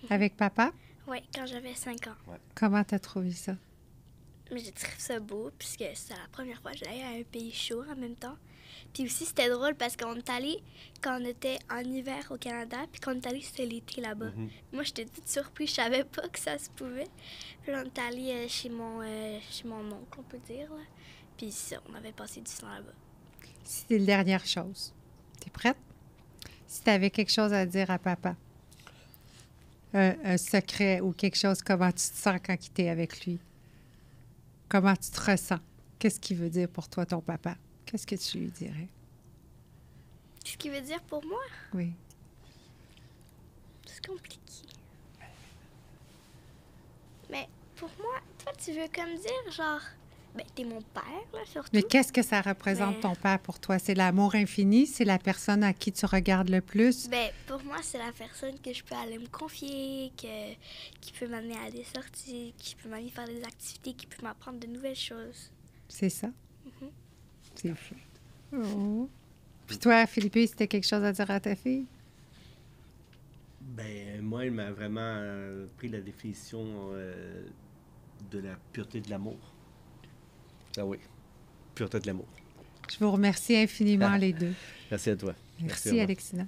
Speaker 1: avec papa?
Speaker 3: Ouais, quand j'avais 5 ans.
Speaker 1: Comment t'as trouvé ça?
Speaker 3: Mais j'ai trouvé ça beau, puisque c'était la première fois que j'allais à un pays chaud en même temps. Puis aussi, c'était drôle parce qu'on est allé quand on était en hiver au Canada, puis quand on est allé, c'était l'été là-bas.
Speaker 2: Mhm.
Speaker 3: Moi, j'étais toute surprise, je savais pas que ça se pouvait. Puis là, on est allé chez mon oncle, on peut dire. Là. Puis ça, on avait passé du temps là-bas.
Speaker 1: C'était la dernière chose. T'es prête? Si t'avais quelque chose à dire à papa, un secret ou quelque chose, comment tu te sens quand il est avec lui? Comment tu te ressens? Qu'est-ce qu'il veut dire pour toi, ton papa? Qu'est-ce que tu lui dirais?
Speaker 3: Ce qui veut dire pour moi,
Speaker 1: Oui.
Speaker 3: c'est compliqué. Mais pour moi, toi, tu veux comme dire, genre, ben, t'es mon père, là, surtout.
Speaker 1: Mais qu'est-ce que ça représente,
Speaker 3: Mais-
Speaker 1: ton père, pour toi? C'est l'amour infini? C'est la personne à qui tu regardes le plus?
Speaker 3: Ben, pour moi, c'est la personne que je peux aller me confier, qui peut m'amener à des sorties, qui peut m'amener faire des activités, qui peut m'apprendre de nouvelles choses.
Speaker 1: C'est ça?
Speaker 3: Mhm.
Speaker 1: C'est fou. Oh. Puis toi, Philippe, si t'as quelque chose à dire à ta fille?
Speaker 2: Ben, moi, il m'a vraiment pris la définition de la pureté de l'amour. Ah oui, pureté de l'amour.
Speaker 1: Je vous remercie infiniment, les deux.
Speaker 2: Merci à toi.
Speaker 1: Merci,
Speaker 2: au revoir.
Speaker 1: Alexina.